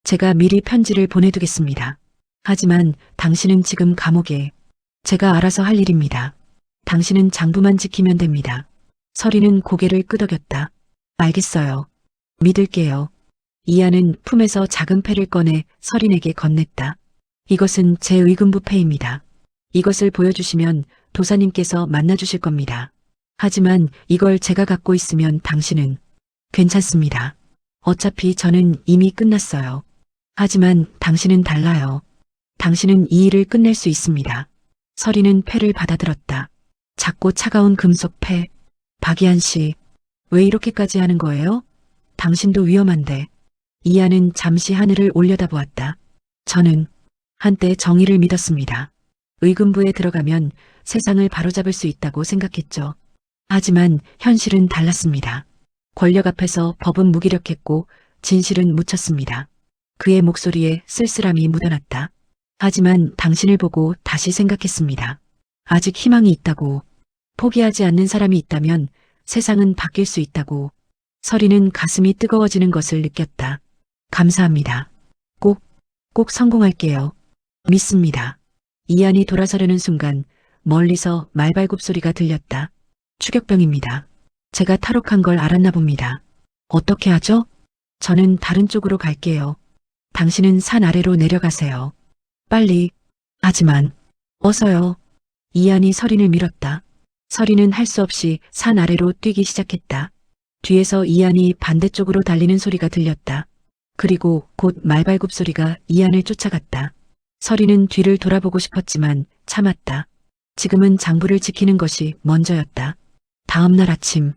제가 미리 편지를 보내두겠습니다. 하지만 당신은 지금 감옥에. 제가 알아서 할 일입니다. 당신은 장부만 지키면 됩니다. 서리는 고개를 끄덕였다. 알겠어요. 믿을게요. 이안은 품에서 작은 패를 꺼내 서린에게 건넸다. 이것은 제 의금부 패입니다. 이것을 보여주시면 도사님께서 만나주실 겁니다. 하지만 이걸 제가 갖고 있으면 당신은 괜찮습니다. 어차피 저는 이미 끝났어요. 하지만 당신은 달라요. 당신은 이 일을 끝낼 수 있습니다. 서리는 패를 받아들었다. 작고 차가운 금속 패. 박이한 씨, 왜 이렇게까지 하는 거예요? 당신도 위험한데. 이안은 잠시 하늘을 올려다보았다. 저는 한때 정의를 믿었습니다. 의금부에 들어가면 세상을 바로잡을 수 있다고 생각했죠. 하지만 현실은 달랐습니다. 권력 앞에서 법은 무기력했고 진실은 묻혔습니다. 그의 목소리에 쓸쓸함이 묻어났다. 하지만 당신을 보고 다시 생각했습니다. 아직 희망이 있다고. 포기하지 않는 사람이 있다면 세상은 바뀔 수 있다고. 서리는 가슴이 뜨거워지는 것을 느꼈다. 감사합니다. 꼭 성공할게요. 믿습니다. 이안이 돌아서려는 순간 멀리서 말발굽 소리가 들렸다. 추격병입니다. 제가 탈옥한 걸 알았나 봅니다. 어떻게 하죠? 저는 다른 쪽으로 갈게요. 당신은 산 아래로 내려가세요. 빨리. 하지만 어서요. 이안이 서린을 밀었다. 서린은 할 수 없이 산 아래로 뛰기 시작했다. 뒤에서 이안이 반대쪽으로 달리는 소리가 들렸다. 그리고 곧 말발굽 소리가 이안을 쫓아갔다. 서린은 뒤를 돌아보고 싶었지만 참았다. 지금은 장부를 지키는 것이 먼저였다. 다음 날 아침,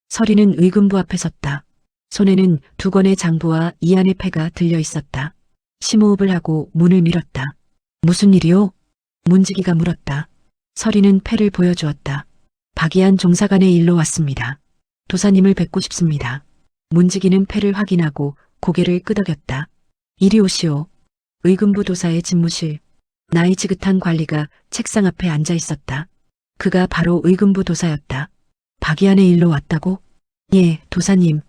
서린은 의금부 앞에 섰다. 손에는 2권의 장부와 이안의 패가 들려 있었다. 심호흡을 하고 문을 밀었다. 무슨 일이요? 문지기가 물었다. 서린은 패를 보여주었다. 박이한 종사관의 일로 왔습니다. 도사님을 뵙고 싶습니다. 문지기는 패를 확인하고 고개를 끄덕였다. 이리 오시오. 의금부 도사의 집무실. 나이 지긋한 관리가 책상 앞에 앉아 있었다. 그가 바로 의금부 도사였다. 박이한의 일로 왔다고? 예, 도사님.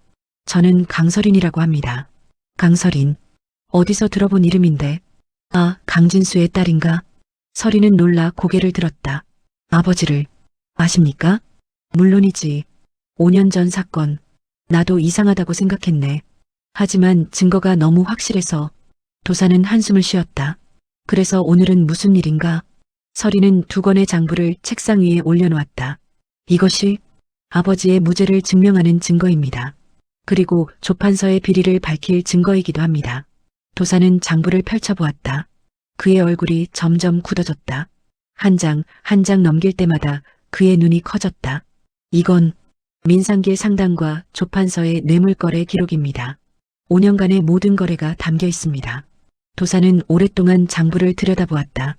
저는 강서린이라고 합니다. 강서린. 어디서 들어본 이름인데? 아, 강진수의 딸인가? 서린은 놀라 고개를 들었다. 아버지를 아십니까? 물론이지. 5년 전 사건. 나도 이상하다고 생각했네. 하지만 증거가 너무 확실해서. 도사는 한숨을 쉬었다. 그래서 오늘은 무슨 일인가? 서린은 2권의 장부를 책상 위에 올려놓았다. 이것이 아버지의 무죄를 증명하는 증거입니다. 그리고 조판서의 비리를 밝힐 증거이기도 합니다. 도사는 장부를 펼쳐보았다. 그의 얼굴이 점점 굳어졌다. 한 장 한 장 넘길 때마다 그의 눈이 커졌다. 이건 민상길 상당과 조판서의 뇌물거래 기록입니다. 5년간의 모든 거래가 담겨 있습니다. 도사는 오랫동안 장부를 들여다보았다.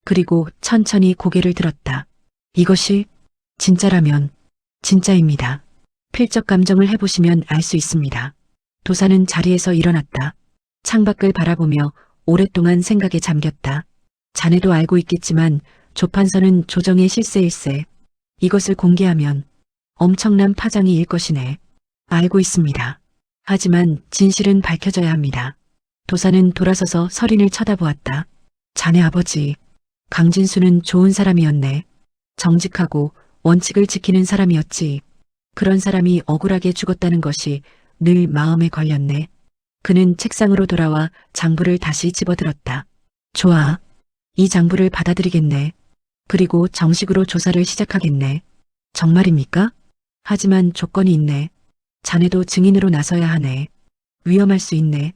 그리고 천천히 고개를 들었다. 이것이 진짜라면 진짜입니다. 필적 감정을 해보시면 알 수 있습니다. 도사는 자리에서 일어났다. 창밖을 바라보며 오랫동안 생각에 잠겼다. 자네도 알고 있겠지만 조판서는 조정의 실세일세. 이것을 공개하면 엄청난 파장이 일 것이네. 알고 있습니다. 하지만 진실은 밝혀져야 합니다. 도사는 돌아서서 서린을 쳐다보았다. 자네 아버지, 강진수는 좋은 사람이었네. 정직하고 원칙을 지키는 사람이었지. 그런 사람이 억울하게 죽었다는 것이 늘 마음에 걸렸네. 그는 책상으로 돌아와 장부를 다시 집어들었다. 좋아. 이 장부를 받아들이겠네. 그리고 정식으로 조사를 시작하겠네. 정말입니까? 하지만 조건이 있네. 자네도 증인으로 나서야 하네. 위험할 수 있네.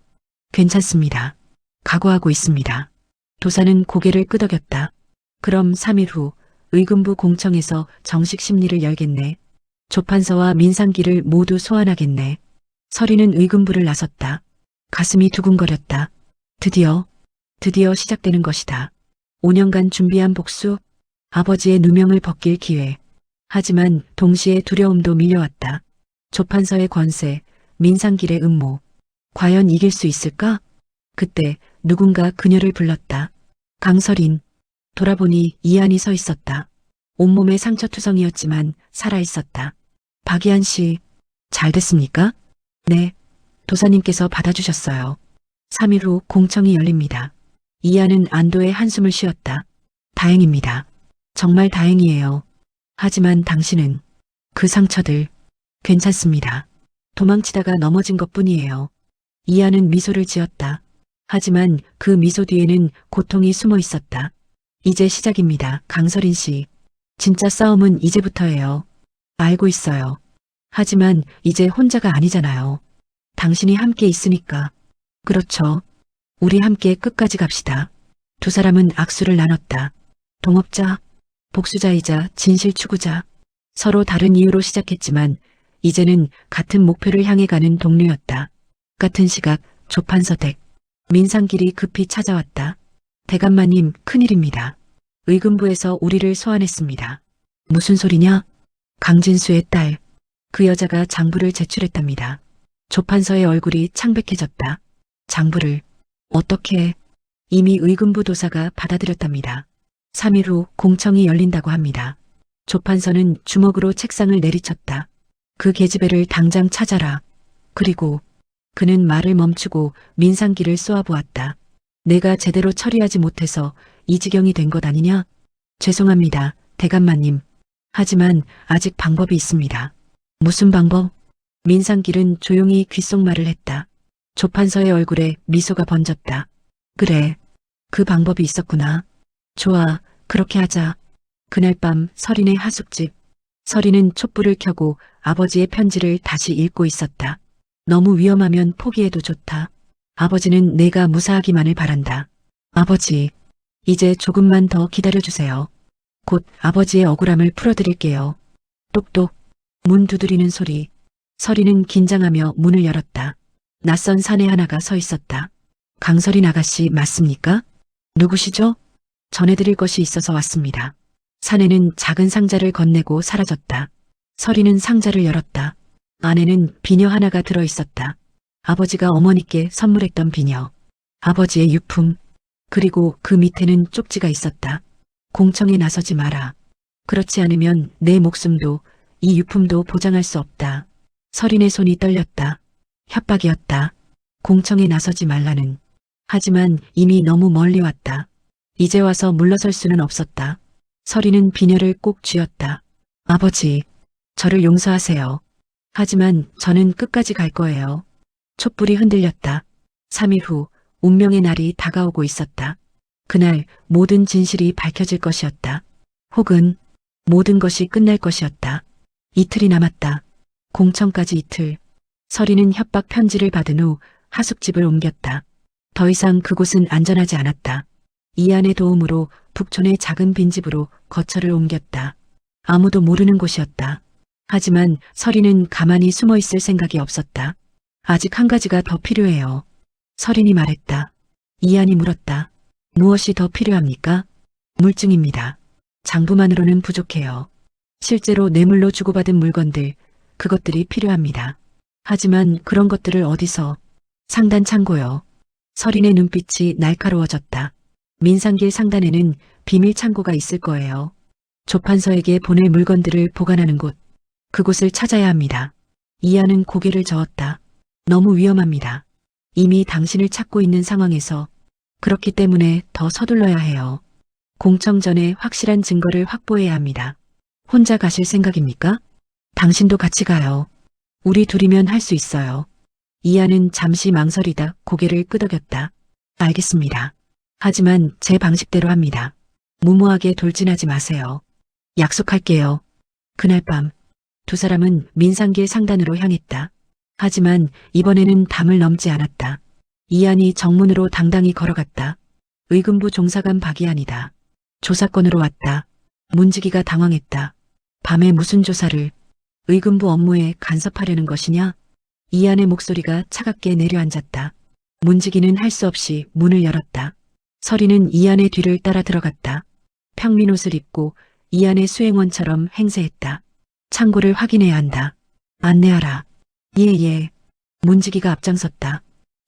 괜찮습니다. 각오하고 있습니다. 도사는 고개를 끄덕였다. 그럼 3일 후 의금부 공청에서 정식 심리를 열겠네. 조판서와 민상기를 모두 소환하겠네. 서리는 의금부를 나섰다. 가슴이 두근거렸다. 드디어 시작되는 것이다. 5년간 준비한 복수, 아버지의 누명을 벗길 기회. 하지만 동시에 두려움도 밀려왔다. 조판서의 권세, 민상길의 음모. 과연 이길 수 있을까? 그때 누군가 그녀를 불렀다. 강설인. 돌아보니 이한이 서 있었다. 온몸에 상처투성이었지만 살아있었다. 박이한 씨, 잘 됐습니까? 네. 도사님께서 받아주셨어요. 3일 후 공청이 열립니다. 이한은 안도의 한숨을 쉬었다. 다행입니다. 정말 다행이에요. 하지만 당신은 그 상처들 괜찮습니다. 도망치다가 넘어진 것뿐이에요. 이한은 미소를 지었다. 하지만 그 미소 뒤에는 고통이 숨어 있었다. 이제 시작입니다. 강설인 씨. 진짜 싸움은 이제부터예요. 알고 있어요. 하지만 이제 혼자가 아니잖아요. 당신이 함께 있으니까. 그렇죠. 우리 함께 끝까지 갑시다. 두 사람은 악수를 나눴다. 동업자, 복수자이자 진실 추구자. 서로 다른 이유로 시작했지만 이제는 같은 목표를 향해 가는 동료였다. 같은 시각 조판서 댁. 민상길이 급히 찾아왔다. 대감마님, 큰일입니다. 의금부에서 우리를 소환했습니다. 무슨 소리냐? 강진수의 딸. 그 여자가 장부를 제출했답니다. 조판서의 얼굴이 창백해졌다. 장부를 어떻게? 이미 의금부 도사가 받아들였답니다. 3일 후 공청이 열린다고 합니다. 조판서는 주먹으로 책상을 내리쳤다. 그 계집애를 당장 찾아라. 그리고 그는 말을 멈추고 민상기를 쏘아보았다. 내가 제대로 처리하지 못해서 이 지경이 된 것 아니냐? 죄송합니다, 대감마님. 하지만 아직 방법이 있습니다. 무슨 방법? 민상길은 조용히 귓속말을 했다. 조판서의 얼굴에 미소가 번졌다. 그래, 그 방법이 있었구나. 좋아, 그렇게 하자. 그날 밤 설인의 하숙집. 설인은 촛불을 켜고 아버지의 편지를 다시 읽고 있었다. 너무 위험하면 포기해도 좋다. 아버지는 내가 무사하기만을 바란다. 아버지, 이제 조금만 더 기다려주세요. 곧 아버지의 억울함을 풀어드릴게요. 똑똑, 문 두드리는 소리. 설이는 긴장하며 문을 열었다. 낯선 사내 하나가 서 있었다. 강설인 아가씨 맞습니까? 누구시죠? 전해드릴 것이 있어서 왔습니다. 사내는 작은 상자를 건네고 사라졌다. 설이는 상자를 열었다. 안에는 비녀 하나가 들어있었다. 아버지가 어머니께 선물했던 비녀. 아버지의 유품. 그리고 그 밑에는 쪽지가 있었다. 공청에 나서지 마라. 그렇지 않으면 내 목숨도 이 유품도 보장할 수 없다. 설인의 손이 떨렸다. 협박이었다. 공청에 나서지 말라는. 하지만 이미 너무 멀리 왔다. 이제 와서 물러설 수는 없었다. 설인은 비녀를 꼭 쥐었다. 아버지, 저를 용서하세요. 하지만 저는 끝까지 갈 거예요. 촛불이 흔들렸다. 3일 후 운명의 날이 다가오고 있었다. 그날 모든 진실이 밝혀질 것이었다. 혹은 모든 것이 끝날 것이었다. 이틀이 남았다. 공청까지 이틀. 설이는 협박 편지를 받은 후 하숙집을 옮겼다. 더 이상 그곳은 안전하지 않았다. 이안의 도움으로 북촌의 작은 빈집으로 거처를 옮겼다. 아무도 모르는 곳이었다. 하지만 설이는 가만히 숨어 있을 생각이 없었다. 아직 한 가지가 더 필요해요. 설인이 말했다. 이안이 물었다. 무엇이 더 필요합니까? 물증입니다. 장부만으로는 부족해요. 실제로 뇌물로 주고받은 물건들, 그것들이 필요합니다. 하지만 그런 것들을 어디서? 상단 창고요. 설인의 눈빛이 날카로워졌다. 민상길 상단에는 비밀 창고가 있을 거예요. 조판서에게 보낼 물건들을 보관하는 곳. 그곳을 찾아야 합니다. 이하는 고개를 저었다. 너무 위험합니다. 이미 당신을 찾고 있는 상황에서 그렇기 때문에 더 서둘러야 해요. 공청 전에 확실한 증거를 확보해야 합니다. 혼자 가실 생각입니까? 당신도 같이 가요. 우리 둘이면 할 수 있어요. 이하는 잠시 망설이다 고개를 끄덕였다. 알겠습니다. 하지만 제 방식대로 합니다. 무모하게 돌진하지 마세요. 약속할게요. 그날 밤 두 사람은 민상길 상단으로 향했다. 하지만 이번에는 담을 넘지 않았다. 이한이 정문으로 당당히 걸어갔다. 의금부 종사관 박이한이다. 조사건으로 왔다. 문지기가 당황했다. 밤에 무슨 조사를? 의금부 업무에 간섭하려는 것이냐? 이한의 목소리가 차갑게 내려앉았다. 문지기는 할 수 없이 문을 열었다. 설이는 이한의 뒤를 따라 들어갔다. 평민옷을 입고 이한의 수행원처럼 행세했다. 창고를 확인해야 한다. 안내하라. 예. 문지기가 앞장섰다.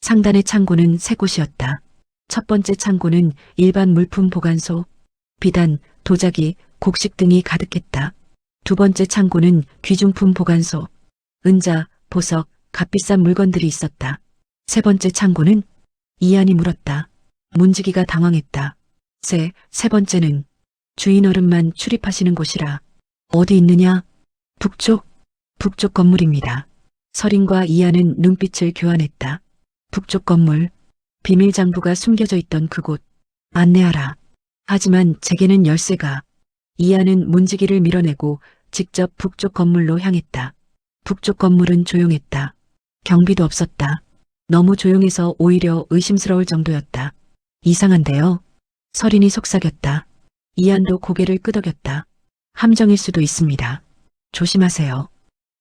상단의 창고는 세 곳이었다. 첫 번째 창고는 일반 물품 보관소, 비단, 도자기, 곡식 등이 가득했다. 두 번째 창고는 귀중품 보관소, 은자, 보석, 값비싼 물건들이 있었다. 세 번째 창고는? 이안이 물었다. 문지기가 당황했다. 세 번째는 주인 어른만 출입하시는 곳이라. 어디 있느냐? 북쪽 건물입니다. 설인과 이안은 눈빛을 교환했다. 북쪽 건물, 비밀 장부가 숨겨져 있던 그곳, 안내하라. 하지만 제게는 열쇠가. 이안은 문지기를 밀어내고 직접 북쪽 건물로 향했다. 북쪽 건물은 조용했다. 경비도 없었다. 너무 조용해서 오히려 의심스러울 정도였다. 이상한데요? 설인이 속삭였다. 이안도 고개를 끄덕였다. 함정일 수도 있습니다. 조심하세요.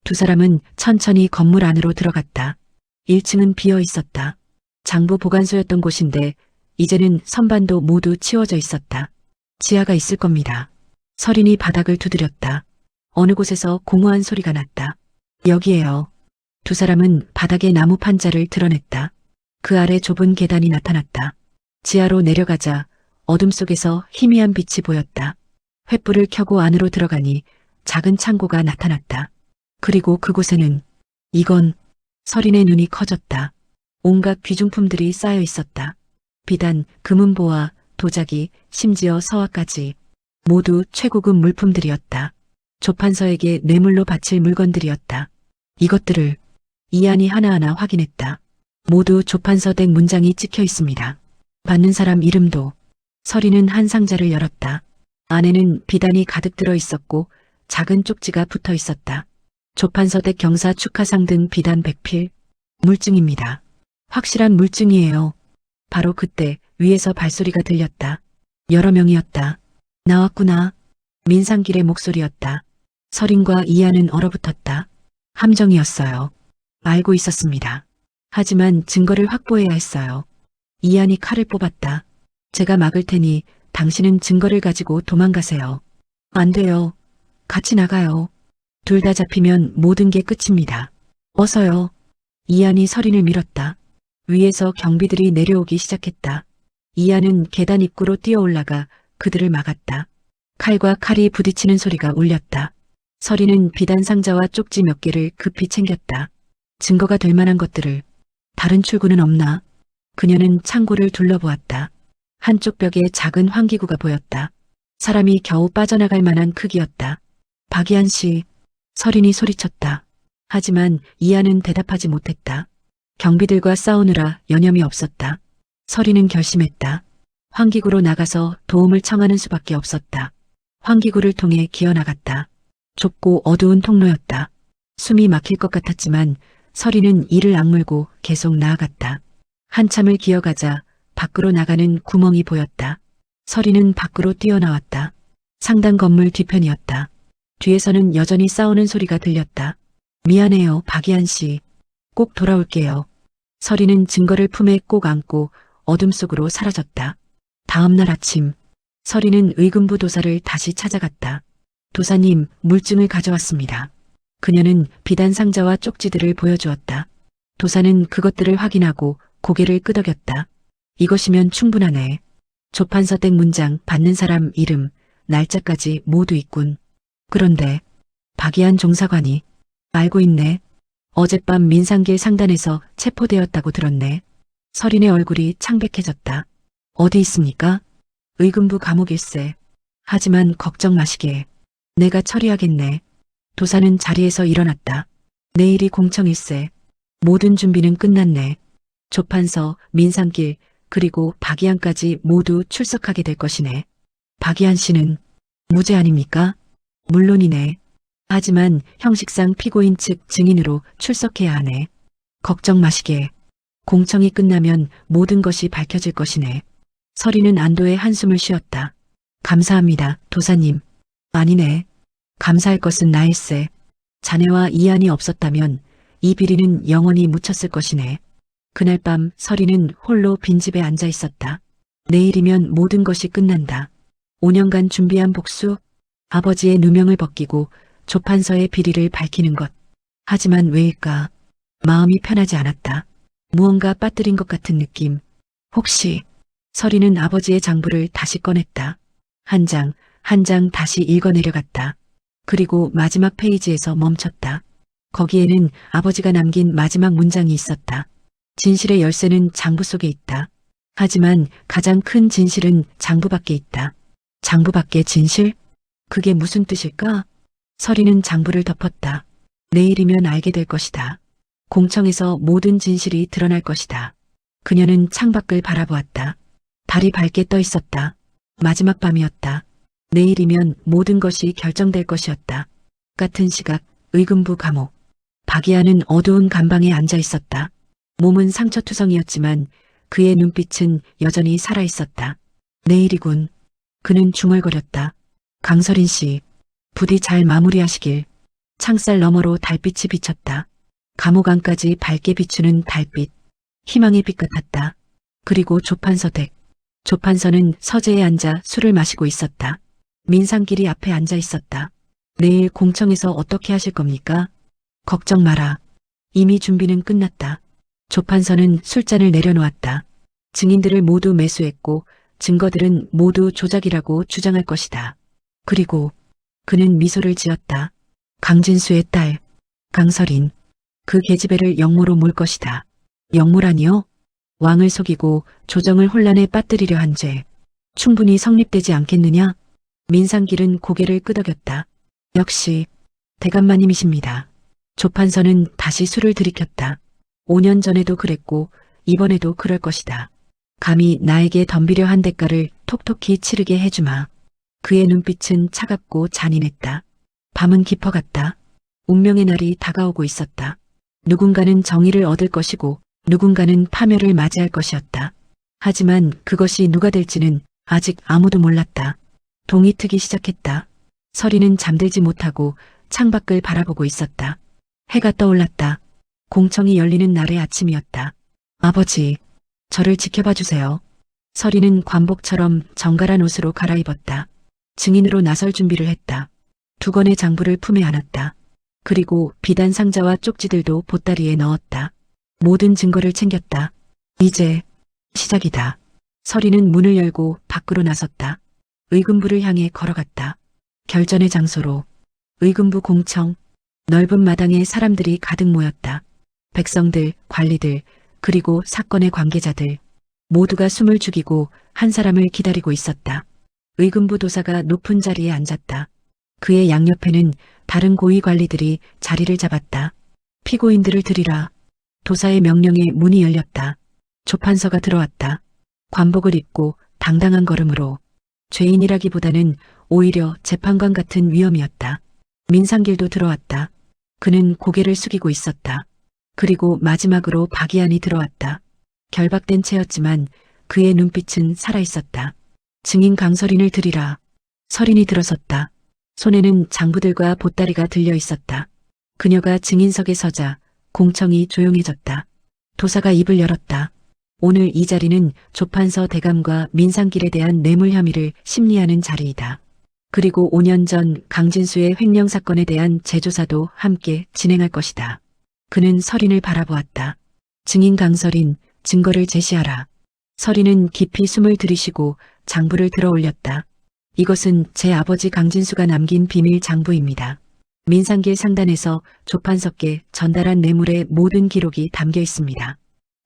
두 사람은 천천히 건물 안으로 들어갔다. 1층은 비어 있었다. 장부 보관소였던 곳인데 이제는 선반도 모두 치워져 있었다. 지하가 있을 겁니다. 설인이 바닥을 두드렸다. 어느 곳에서 공허한 소리가 났다. 여기에요. 두 사람은 바닥에 나무 판자를 드러냈다. 그 아래 좁은 계단이 나타났다. 지하로 내려가자 어둠 속에서 희미한 빛이 보였다. 횃불을 켜고 안으로 들어가니 작은 창고가 나타났다. 그리고 그곳에는 이건 설인의 눈이 커졌다. 온갖 귀중품들이 쌓여 있었다. 비단, 금은보화, 도자기, 심지어 서화까지 모두 최고급 물품들이었다. 조판서에게 뇌물로 바칠 물건들이었다. 이것들을 이안이 하나하나 확인했다. 모두 조판서 댁 문장이 찍혀 있습니다. 받는 사람 이름도. 설인은 한 상자를 열었다. 안에는 비단이 가득 들어 있었고 작은 쪽지가 붙어 있었다. 조판서 댁 경사 축하상 등 비단 100필. 물증입니다. 확실한 물증이에요. 바로 그때 위에서 발소리가 들렸다. 여러 명이었다. 나왔구나. 민상길의 목소리였다. 설인과 이안은 얼어붙었다. 함정이었어요. 알고 있었습니다. 하지만 증거를 확보해야 했어요. 이안이 칼을 뽑았다. 제가 막을 테니 당신은 증거를 가지고 도망가세요. 안 돼요. 같이 나가요. 둘 다 잡히면 모든 게 끝입니다. 어서요. 이안이 설인을 밀었다. 위에서 경비들이 내려오기 시작했다. 이안은 계단 입구로 뛰어 올라가 그들을 막았다. 칼과 칼이 부딪히는 소리가 울렸다. 설인은 비단 상자와 쪽지 몇 개를 급히 챙겼다. 증거가 될 만한 것들을. 다른 출구는 없나? 그녀는 창고를 둘러보았다. 한쪽 벽에 작은 환기구가 보였다. 사람이 겨우 빠져나갈 만한 크기였다. 박이한 씨, 설인이 소리쳤다. 하지만 이안은 대답하지 못했다. 경비들과 싸우느라 여념이 없었다. 설인은 결심했다. 환기구로 나가서 도움을 청하는 수밖에 없었다. 환기구를 통해 기어나갔다. 좁고 어두운 통로였다. 숨이 막힐 것 같았지만 설인은 이를 악물고 계속 나아갔다. 한참을 기어가자 밖으로 나가는 구멍이 보였다. 설인은 밖으로 뛰어나왔다. 상단 건물 뒤편이었다. 뒤에서는 여전히 싸우는 소리가 들렸다. 미안해요, 박이한 씨. 꼭 돌아올게요. 설인은 증거를 품에 꼭 안고 어둠 속으로 사라졌다. 다음 날 아침, 설인은 의금부 도사를 다시 찾아갔다. 도사님, 물증을 가져왔습니다. 그녀는 비단 상자와 쪽지들을 보여주었다. 도사는 그것들을 확인하고 고개를 끄덕였다. 이것이면 충분하네. 조판서 댁 문장, 받는 사람 이름, 날짜까지 모두 있군. 그런데 박이한 종사관이 알고 있네. 어젯밤 민상길 상단에서 체포되었다고 들었네. 설인의 얼굴이 창백해졌다. 어디 있습니까? 의금부 감옥일세. 하지만 걱정 마시게. 내가 처리하겠네. 도사는 자리에서 일어났다. 내일이 공청일세. 모든 준비는 끝났네. 조판서, 민상길, 그리고 박이한까지 모두 출석하게 될 것이네. 박이한 씨는 무죄 아닙니까? 물론이네. 하지만 형식상 피고인 측 증인으로 출석해야 하네. 걱정 마시게. 공청이 끝나면 모든 것이 밝혀질 것이네. 설인은 안도의 한숨을 쉬었다. 감사합니다, 도사님. 아니네. 감사할 것은 나일세. 자네와 이안이 없었다면 이 비리는 영원히 묻혔을 것이네. 그날 밤 설인은 홀로 빈집에 앉아 있었다. 내일이면 모든 것이 끝난다. 5년간 준비한 복수, 아버지의 누명을 벗기고 조판서의 비리를 밝히는 것. 하지만 왜일까? 마음이 편하지 않았다. 무언가 빠뜨린 것 같은 느낌. 혹시 서리는 아버지의 장부를 다시 꺼냈다. 한 장, 한 장 다시 읽어내려갔다. 그리고 마지막 페이지에서 멈췄다. 거기에는 아버지가 남긴 마지막 문장이 있었다. 진실의 열쇠는 장부 속에 있다. 하지만 가장 큰 진실은 장부 밖에 있다. 장부 밖의 진실? 그게 무슨 뜻일까? 서리는 장부를 덮었다. 내일이면 알게 될 것이다. 공청에서 모든 진실이 드러날 것이다. 그녀는 창밖을 바라보았다. 달이 밝게 떠 있었다. 마지막 밤이었다. 내일이면 모든 것이 결정될 것이었다. 같은 시각 의금부 감옥. 박이아는 어두운 감방에 앉아 있었다. 몸은 상처투성이었지만 그의 눈빛은 여전히 살아있었다. 내일이군. 그는 중얼거렸다. 강서린 씨, 부디 잘 마무리하시길. 창살 너머로 달빛이 비쳤다. 감옥 안까지 밝게 비추는 달빛. 희망의 빛 같았다. 그리고 조판서 댁. 조판서는 서재에 앉아 술을 마시고 있었다. 민상길이 앞에 앉아 있었다. 내일 공청에서 어떻게 하실 겁니까? 걱정 마라. 이미 준비는 끝났다. 조판서는 술잔을 내려놓았다. 증인들을 모두 매수했고 증거들은 모두 조작이라고 주장할 것이다. 그리고 그는 미소를 지었다. 강진수의 딸, 강서린. 그 계집애를 영모로 몰 것이다. 영모라니요? 왕을 속이고 조정을 혼란에 빠뜨리려 한 죄. 충분히 성립되지 않겠느냐? 민상길은 고개를 끄덕였다. 역시 대감마님이십니다. 조판서는 다시 술을 들이켰다. 5년 전에도 그랬고 이번에도 그럴 것이다. 감히 나에게 덤비려 한 대가를 톡톡히 치르게 해주마. 그의 눈빛은 차갑고 잔인했다. 밤은 깊어갔다. 운명의 날이 다가오고 있었다. 누군가는 정의를 얻을 것이고 누군가는 파멸을 맞이할 것이었다. 하지만 그것이 누가 될지는 아직 아무도 몰랐다. 동이 트기 시작했다. 서리는 잠들지 못하고 창밖을 바라보고 있었다. 해가 떠올랐다. 공청이 열리는 날의 아침이었다. 아버지, 저를 지켜봐 주세요. 서리는 관복처럼 정갈한 옷으로 갈아입었다. 증인으로 나설 준비를 했다. 두 권의 장부를 품에 안았다. 그리고 비단 상자와 쪽지들도 보따리에 넣었다. 모든 증거를 챙겼다. 이제 시작이다. 서리는 문을 열고 밖으로 나섰다. 의금부를 향해 걸어갔다. 결전의 장소로. 의금부 공청. 넓은 마당에 사람들이 가득 모였다. 백성들, 관리들, 그리고 사건의 관계자들. 모두가 숨을 죽이고 한 사람을 기다리고 있었다. 의금부 도사가 높은 자리에 앉았다. 그의 양옆에는 다른 고위 관리들이 자리를 잡았다. 피고인들을 들이라. 도사의 명령에 문이 열렸다. 조판서가 들어왔다. 관복을 입고 당당한 걸음으로. 죄인이라기보다는 오히려 재판관 같은 위엄이었다. 민상길도 들어왔다. 그는 고개를 숙이고 있었다. 그리고 마지막으로 박이안이 들어왔다. 결박된 채였지만 그의 눈빛은 살아있었다. 증인 강서린을 들이라. 서린이 들어섰다. 손에는 장부들과 보따리가 들려 있었다. 그녀가 증인석에 서자 공청이 조용해졌다. 도사가 입을 열었다. 오늘 이 자리는 조판서 대감과 민상길에 대한 뇌물 혐의를 심리하는 자리이다. 그리고 5년 전 강진수의 횡령 사건에 대한 재조사도 함께 진행할 것이다. 그는 서린을 바라보았다. 증인 강서린, 증거를 제시하라. 서린은 깊이 숨을 들이쉬고 장부를 들어 올렸다. 이것은 제 아버지 강진수가 남긴 비밀 장부입니다. 민상길 상단에서 조판석께 전달한 뇌물의 모든 기록이 담겨 있습니다.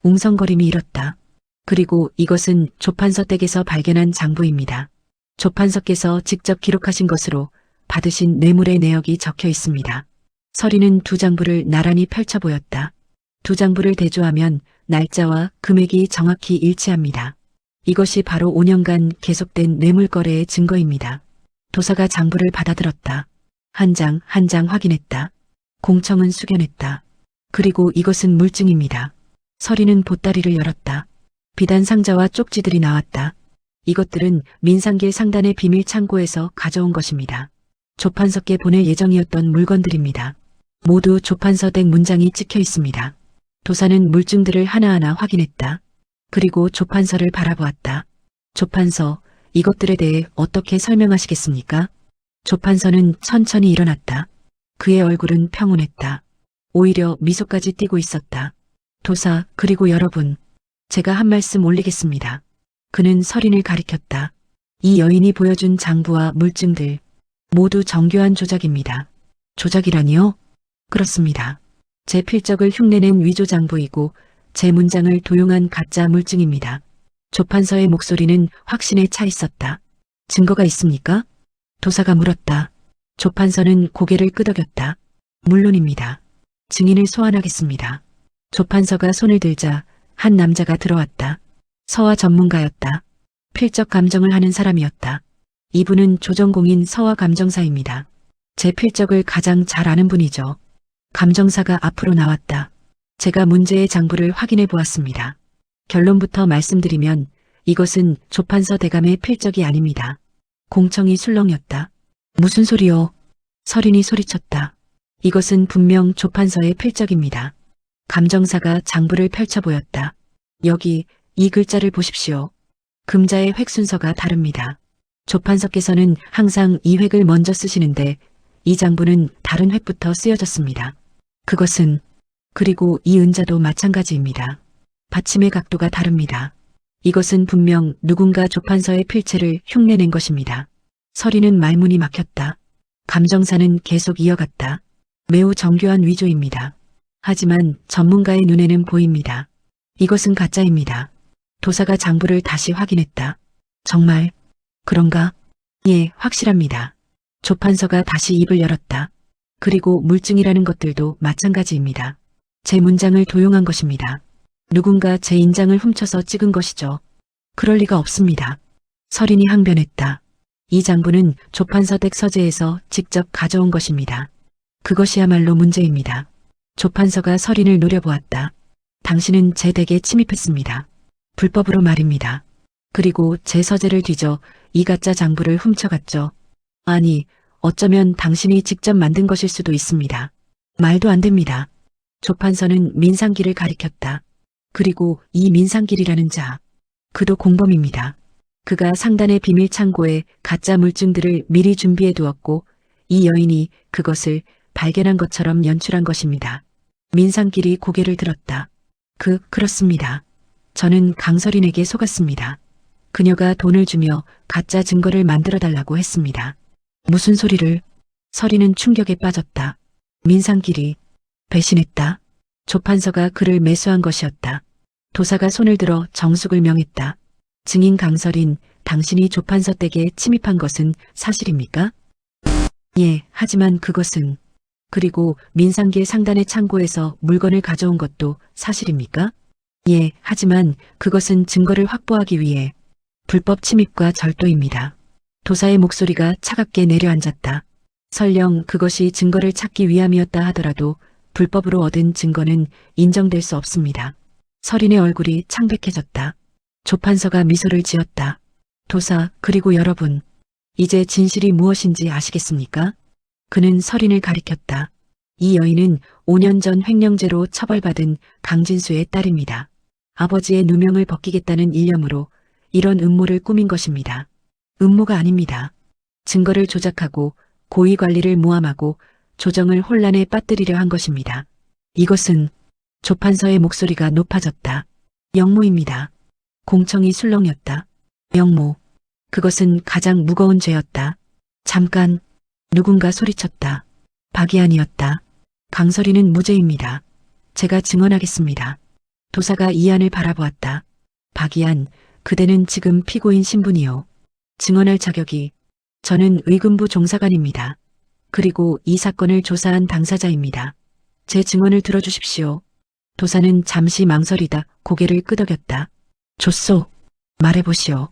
웅성거림이 일었다. 그리고 이것은 조판서 댁에서 발견한 장부입니다. 조판서께서 직접 기록하신 것으로 받으신 뇌물의 내역이 적혀 있습니다. 서리는 두 장부를 나란히 펼쳐 보였다. 두 장부를 대조하면 날짜와 금액이 정확히 일치합니다. 이것이 바로 5년간 계속된 뇌물 거래의 증거입니다. 도사가 장부를 받아들었다. 한 장 한 장 확인했다. 공청은 숙연했다. 그리고 이것은 물증입니다. 서리는 보따리를 열었다. 비단 상자와 쪽지들이 나왔다. 이것들은 민상길 상단의 비밀 창고에서 가져온 것입니다. 조판서께 보낼 예정이었던 물건들입니다. 모두 조판서 댁 문장이 찍혀 있습니다. 도사는 물증들을 하나하나 확인했다. 그리고 조판서를 바라보았다. 조판서, 이것들에 대해 어떻게 설명하시겠습니까? 조판서는 천천히 일어났다. 그의 얼굴은 평온했다. 오히려 미소까지 띠고 있었다. 도사, 그리고 여러분. 제가 한 말씀 올리겠습니다. 그는 서린을 가리켰다. 이 여인이 보여준 장부와 물증들 모두 정교한 조작입니다. 조작이라니요? 그렇습니다. 제 필적을 흉내낸 위조 장부이고 제 문장을 도용한 가짜 물증입니다. 조판서의 목소리는 확신에 차 있었다. 증거가 있습니까? 도사가 물었다. 조판서는 고개를 끄덕였다. 물론입니다. 증인을 소환하겠습니다. 조판서가 손을 들자 한 남자가 들어왔다. 서화 전문가였다. 필적 감정을 하는 사람이었다. 이분은 조정공인 서화 감정사입니다. 제 필적을 가장 잘 아는 분이죠. 감정사가 앞으로 나왔다. 제가 문제의 장부를 확인해 보았습니다. 결론부터 말씀드리면 이것은 조판서 대감의 필적이 아닙니다. 공청이 술렁였다. 무슨 소리요? 서린이 소리쳤다. 이것은 분명 조판서의 필적입니다. 감정사가 장부를 펼쳐 보였다. 여기 이 글자를 보십시오. 금자의 획 순서가 다릅니다. 조판서께서는 항상 이 획을 먼저 쓰시는데 이 장부는 다른 획부터 쓰여졌습니다. 그것은 그리고 이 은자도 마찬가지입니다. 받침의 각도가 다릅니다. 이것은 분명 누군가 조판서의 필체를 흉내낸 것입니다. 서리는 말문이 막혔다. 감정사는 계속 이어갔다. 매우 정교한 위조입니다. 하지만 전문가의 눈에는 보입니다. 이것은 가짜입니다. 도사가 장부를 다시 확인했다. 정말 그런가? 예, 확실합니다. 조판서가 다시 입을 열었다. 그리고 물증이라는 것들도 마찬가지입니다. 제 문장을 도용한 것입니다. 누군가 제 인장을 훔쳐서 찍은 것이죠. 그럴 리가 없습니다. 서린이 항변했다. 이 장부는 조판서 댁 서재에서 직접 가져온 것입니다. 그것이야말로 문제입니다. 조판서가 서린을 노려보았다. 당신은 제 댁에 침입했습니다. 불법으로 말입니다. 그리고 제 서재를 뒤져 이 가짜 장부를 훔쳐갔죠. 아니, 어쩌면 당신이 직접 만든 것일 수도 있습니다. 말도 안 됩니다. 조판서는 민상길을 가리켰다. 그리고 이 민상길이라는 자, 그도 공범입니다. 그가 상단의 비밀 창고에 가짜 물증들을 미리 준비해 두었고 이 여인이 그것을 발견한 것처럼 연출한 것입니다. 민상길이 고개를 들었다. 그렇습니다. 저는 강서린에게 속았습니다. 그녀가 돈을 주며 가짜 증거를 만들어 달라고 했습니다. 무슨 소리를? 서린은 충격에 빠졌다. 민상길이 배신했다. 조판서가 그를 매수한 것이었다. 도사가 손을 들어 정숙을 명했다. 증인 강서린, 당신이 조판서 댁에 침입한 것은 사실입니까? 예, 하지만 그것은 그리고 민상길 상단의 창고에서 물건을 가져온 것도 사실입니까? 예, 하지만 그것은 증거를 확보하기 위해 불법 침입과 절도입니다. 도사의 목소리가 차갑게 내려앉았다. 설령 그것이 증거를 찾기 위함이었다 하더라도 불법으로 얻은 증거는 인정될 수 없습니다. 서린의 얼굴이 창백해졌다. 조판서가 미소를 지었다. 도사, 그리고 여러분, 이제 진실이 무엇인지 아시겠습니까? 그는 서린을 가리켰다. 이 여인은 5년 전 횡령죄로 처벌받은 강진수의 딸입니다. 아버지의 누명을 벗기겠다는 일념으로 이런 음모를 꾸민 것입니다. 음모가 아닙니다. 증거를 조작하고 고의 관리를 모함하고 조정을 혼란에 빠뜨리려 한 것입니다. 이것은 조판서의 목소리가 높아졌다. 영모입니다. 공청이 술렁였다. 영모. 그것은 가장 무거운 죄였다. 잠깐. 누군가 소리쳤다. 박이안이었다. 강서리는 무죄입니다. 제가 증언하겠습니다. 도사가 이안을 바라보았다. 박이안, 그대는 지금 피고인 신분이요. 증언할 자격이. 저는 의금부 종사관입니다. 그리고 이 사건을 조사한 당사자입니다. 제 증언을 들어주십시오. 도사는 잠시 망설이다 고개를 끄덕였다. 좋소. 말해보시오.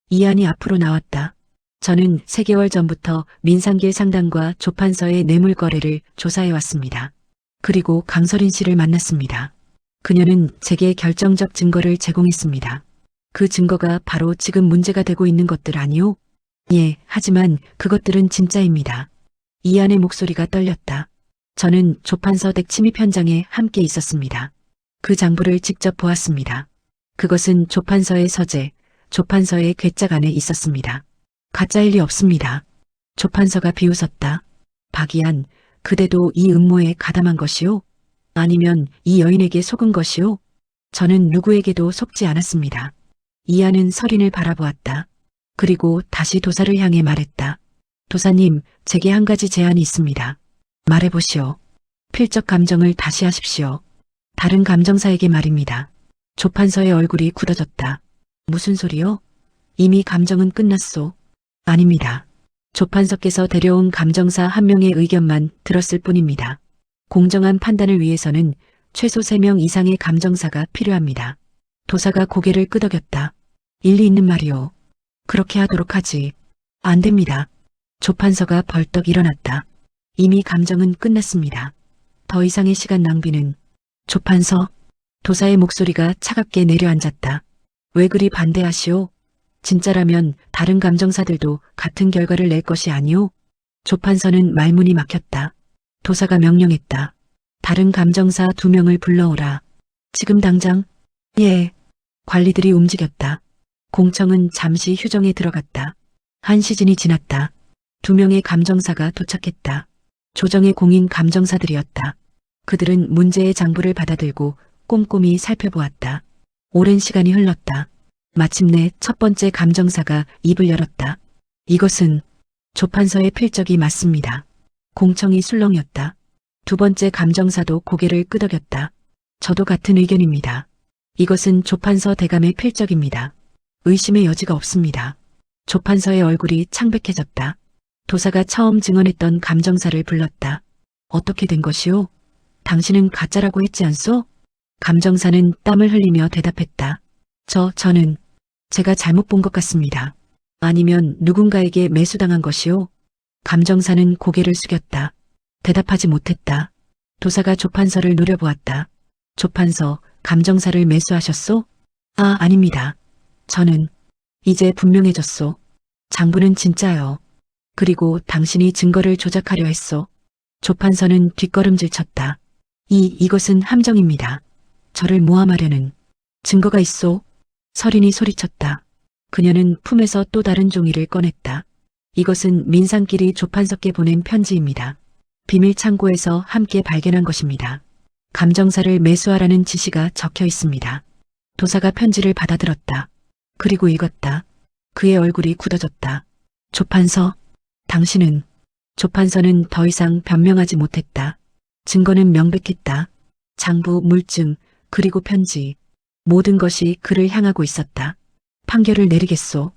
이안이 앞으로 나왔다. 저는 3개월 전부터 민상길 상당과 조판서의 뇌물 거래를 조사해왔습니다. 그리고 강서린 씨를 만났습니다. 그녀는 제게 결정적 증거를 제공했습니다. 그 증거가 바로 지금 문제가 되고 있는 것들 아니오? 예, 하지만 그것들은 진짜입니다. 이안의 목소리가 떨렸다. 저는 조판서 댁 침입 현장에 함께 있었습니다. 그 장부를 직접 보았습니다. 그것은 조판서의 서재, 조판서의 괴짝 안에 있었습니다. 가짜일 리 없습니다. 조판서가 비웃었다. 박이안, 그대도 이 음모에 가담한 것이오? 아니면 이 여인에게 속은 것이오? 저는 누구에게도 속지 않았습니다. 이하는 서린을 바라보았다. 그리고 다시 도사를 향해 말했다. 도사님, 제게 한 가지 제안이 있습니다. 말해보시오. 필적 감정을 다시 하십시오. 다른 감정사에게 말입니다. 조판서의 얼굴이 굳어졌다. 무슨 소리요? 이미 감정은 끝났소. 아닙니다. 조판서께서 데려온 감정사 한 명의 의견만 들었을 뿐입니다. 공정한 판단을 위해서는 최소 3명 이상의 감정사가 필요합니다. 도사가 고개를 끄덕였다. 일리 있는 말이오. 그렇게 하도록 하지. 안 됩니다. 조판서가 벌떡 일어났다. 이미 감정은 끝났습니다. 더 이상의 시간 낭비는. 조판서. 도사의 목소리가 차갑게 내려앉았다. 왜 그리 반대하시오? 진짜라면 다른 감정사들도 같은 결과를 낼 것이 아니오? 조판서는 말문이 막혔다. 도사가 명령했다. 다른 감정사 2명을 불러오라. 지금 당장? 예. 관리들이 움직였다. 공청은 잠시 휴정에 들어갔다. 한 시즌이 지났다. 2명의 감정사가 도착했다. 조정의 공인 감정사들이었다. 그들은 문제의 장부를 받아들고 꼼꼼히 살펴보았다. 오랜 시간이 흘렀다. 마침내 첫 번째 감정사가 입을 열었다. 이것은 조판서의 필적이 맞습니다. 공청이 술렁였다. 두 번째 감정사도 고개를 끄덕였다. 저도 같은 의견입니다. 이것은 조판서 대감의 필적입니다. 의심의 여지가 없습니다. 조판서의 얼굴이 창백해졌다. 도사가 처음 증언했던 감정사를 불렀다. 어떻게 된 것이오? 당신은 가짜라고 했지 않소? 감정사는 땀을 흘리며 대답했다. 저는 제가 잘못 본 것 같습니다. 아니면 누군가에게 매수당한 것이오? 감정사는 고개를 숙였다. 대답하지 못했다. 도사가 조판서를 노려보았다. 조판서, 감정사를 매수하셨소? 아닙니다. 저는 이제 분명해졌소. 장부는 진짜요. 그리고 당신이 증거를 조작하려 했소. 조판서는 뒷걸음질 쳤다. 이것은 함정입니다. 저를 모함하려는 증거가 있소. 서린이 소리쳤다. 그녀는 품에서 또 다른 종이를 꺼냈다. 이것은 민상끼리 조판서께 보낸 편지입니다. 비밀 창고에서 함께 발견한 것입니다. 감정사를 매수하라는 지시가 적혀 있습니다. 도사가 편지를 받아들었다. 그리고 읽었다. 그의 얼굴이 굳어졌다. 조판서, 당신은. 조판서는 더 이상 변명하지 못했다. 증거는 명백했다. 장부, 물증, 그리고 편지. 모든 것이 그를 향하고 있었다. 판결을 내리겠소.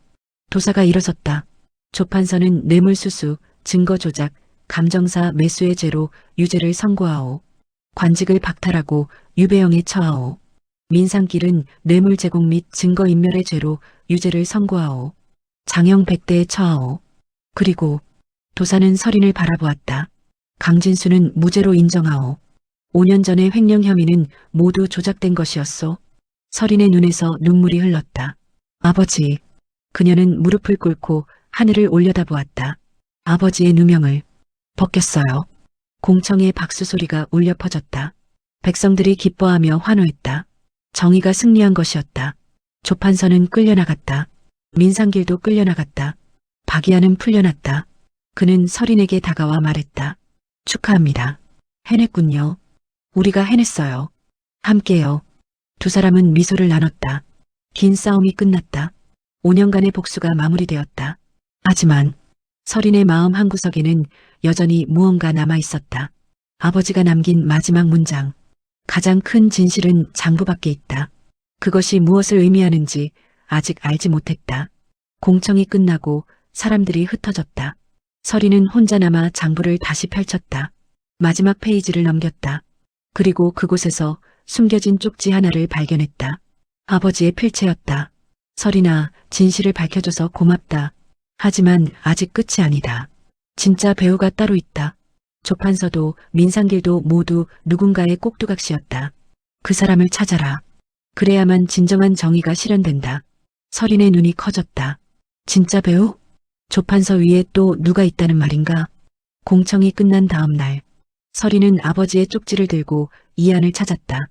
도사가 일어섰다. 조판서는 뇌물수수, 증거조작, 감정사 매수의 죄로 유죄를 선고하오. 관직을 박탈하고 유배형에 처하오. 민상길은 뇌물 제공 및 증거인멸의 죄로 유죄를 선고하오. 장형 100대에 처하오. 그리고 도사는 서린을 바라보았다. 강진수는 무죄로 인정하오. 5년 전의 횡령 혐의는 모두 조작된 것이었소. 서린의 눈에서 눈물이 흘렀다. 아버지. 그녀는 무릎을 꿇고 하늘을 올려다보았다. 아버지의 누명을 벗겼어요. 공청의 박수 소리가 울려 퍼졌다. 백성들이 기뻐하며 환호했다. 정의가 승리한 것이었다. 조판서는 끌려나갔다. 민상길도 끌려나갔다. 박이하는 풀려났다. 그는 서린에게 다가와 말했다. 축하합니다. 해냈군요. 우리가 해냈어요. 함께요. 두 사람은 미소를 나눴다. 긴 싸움이 끝났다. 5년간의 복수가 마무리되었다. 하지만 서린의 마음 한구석에는 여전히 무언가 남아있었다. 아버지가 남긴 마지막 문장. 가장 큰 진실은 장부밖에 있다. 그것이 무엇을 의미하는지 아직 알지 못했다. 공청이 끝나고 사람들이 흩어졌다. 서린은 혼자 남아 장부를 다시 펼쳤다. 마지막 페이지를 넘겼다. 그리고 그곳에서 숨겨진 쪽지 하나를 발견했다. 아버지의 필체였다. 서린아, 진실을 밝혀줘서 고맙다. 하지만 아직 끝이 아니다. 진짜 배우가 따로 있다. 조판서도 민상길도 모두 누군가의 꼭두각시였다. 그 사람을 찾아라. 그래야만 진정한 정의가 실현된다. 서린의 눈이 커졌다. 진짜 배우? 조판서 위에 또 누가 있다는 말인가? 공청이 끝난 다음 날, 서린은 아버지의 쪽지를 들고 이안을 찾았다.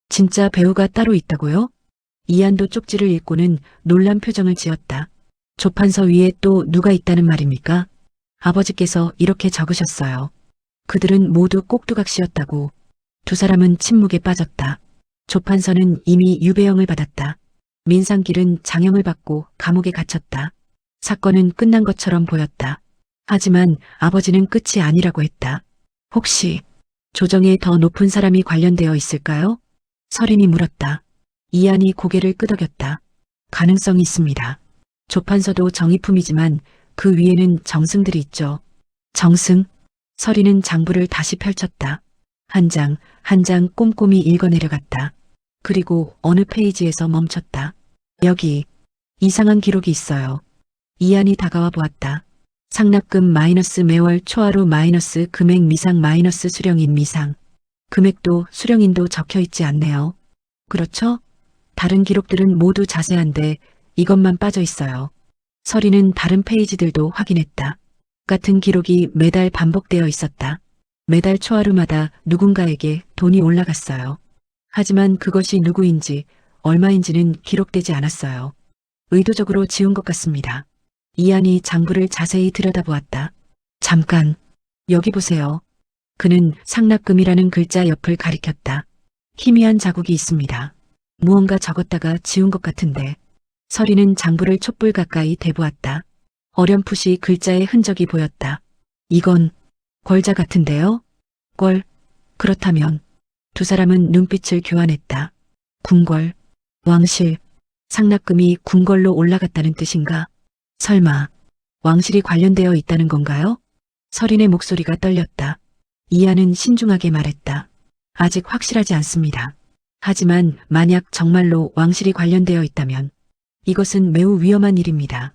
진짜 배우가 따로 있다고요? 이안도 쪽지를 읽고는 놀란 표정을 지었다. 조판서 위에 또 누가 있다는 말입니까? 아버지께서 이렇게 적으셨어요. 그들은 모두 꼭두각시였다고. 두 사람은 침묵에 빠졌다. 조판서는 이미 유배형을 받았다. 민상길은 장형을 받고 감옥에 갇혔다. 사건은 끝난 것처럼 보였다. 하지만 아버지는 끝이 아니라고 했다. 혹시 조정에 더 높은 사람이 관련되어 있을까요? 서린이 물었다. 이한이 고개를 끄덕였다. 가능성이 있습니다. 조판서도 정의품이지만 그 위에는 정승들이 있죠. 정승? 서린은 장부를 다시 펼쳤다. 한 장, 한 장 꼼꼼히 읽어내려갔다. 그리고 어느 페이지에서 멈췄다. 여기 이상한 기록이 있어요. 이한이 다가와 보았다. 상납금 마이너스 매월 초하루 마이너스 금액 미상 마이너스 수령인 미상. 금액도 수령인도 적혀 있지 않네요. 그렇죠? 다른 기록들은 모두 자세한데 이것만 빠져 있어요. 서리는 다른 페이지들도 확인했다. 같은 기록이 매달 반복되어 있었다. 매달 초하루마다 누군가에게 돈이 올라갔어요. 하지만 그것이 누구인지 얼마인지는 기록되지 않았어요. 의도적으로 지운 것 같습니다. 이한이 장부를 자세히 들여다보았다. 잠깐, 여기 보세요. 그는 상납금이라는 글자 옆을 가리켰다. 희미한 자국이 있습니다. 무언가 적었다가 지운 것 같은데. 서리는 장부를 촛불 가까이 대보았다. 어렴풋이 글자의 흔적이 보였다. 이건 궐자 같은데요? 궐, 그렇다면 두 사람은 눈빛을 교환했다. 궁궐, 왕실, 상납금이 궁궐로 올라갔다는 뜻인가? 설마 왕실이 관련되어 있다는 건가요? 서린의 목소리가 떨렸다. 이하는 신중하게 말했다. 아직 확실하지 않습니다. 하지만 만약 정말로 왕실이 관련되어 있다면 이것은 매우 위험한 일입니다.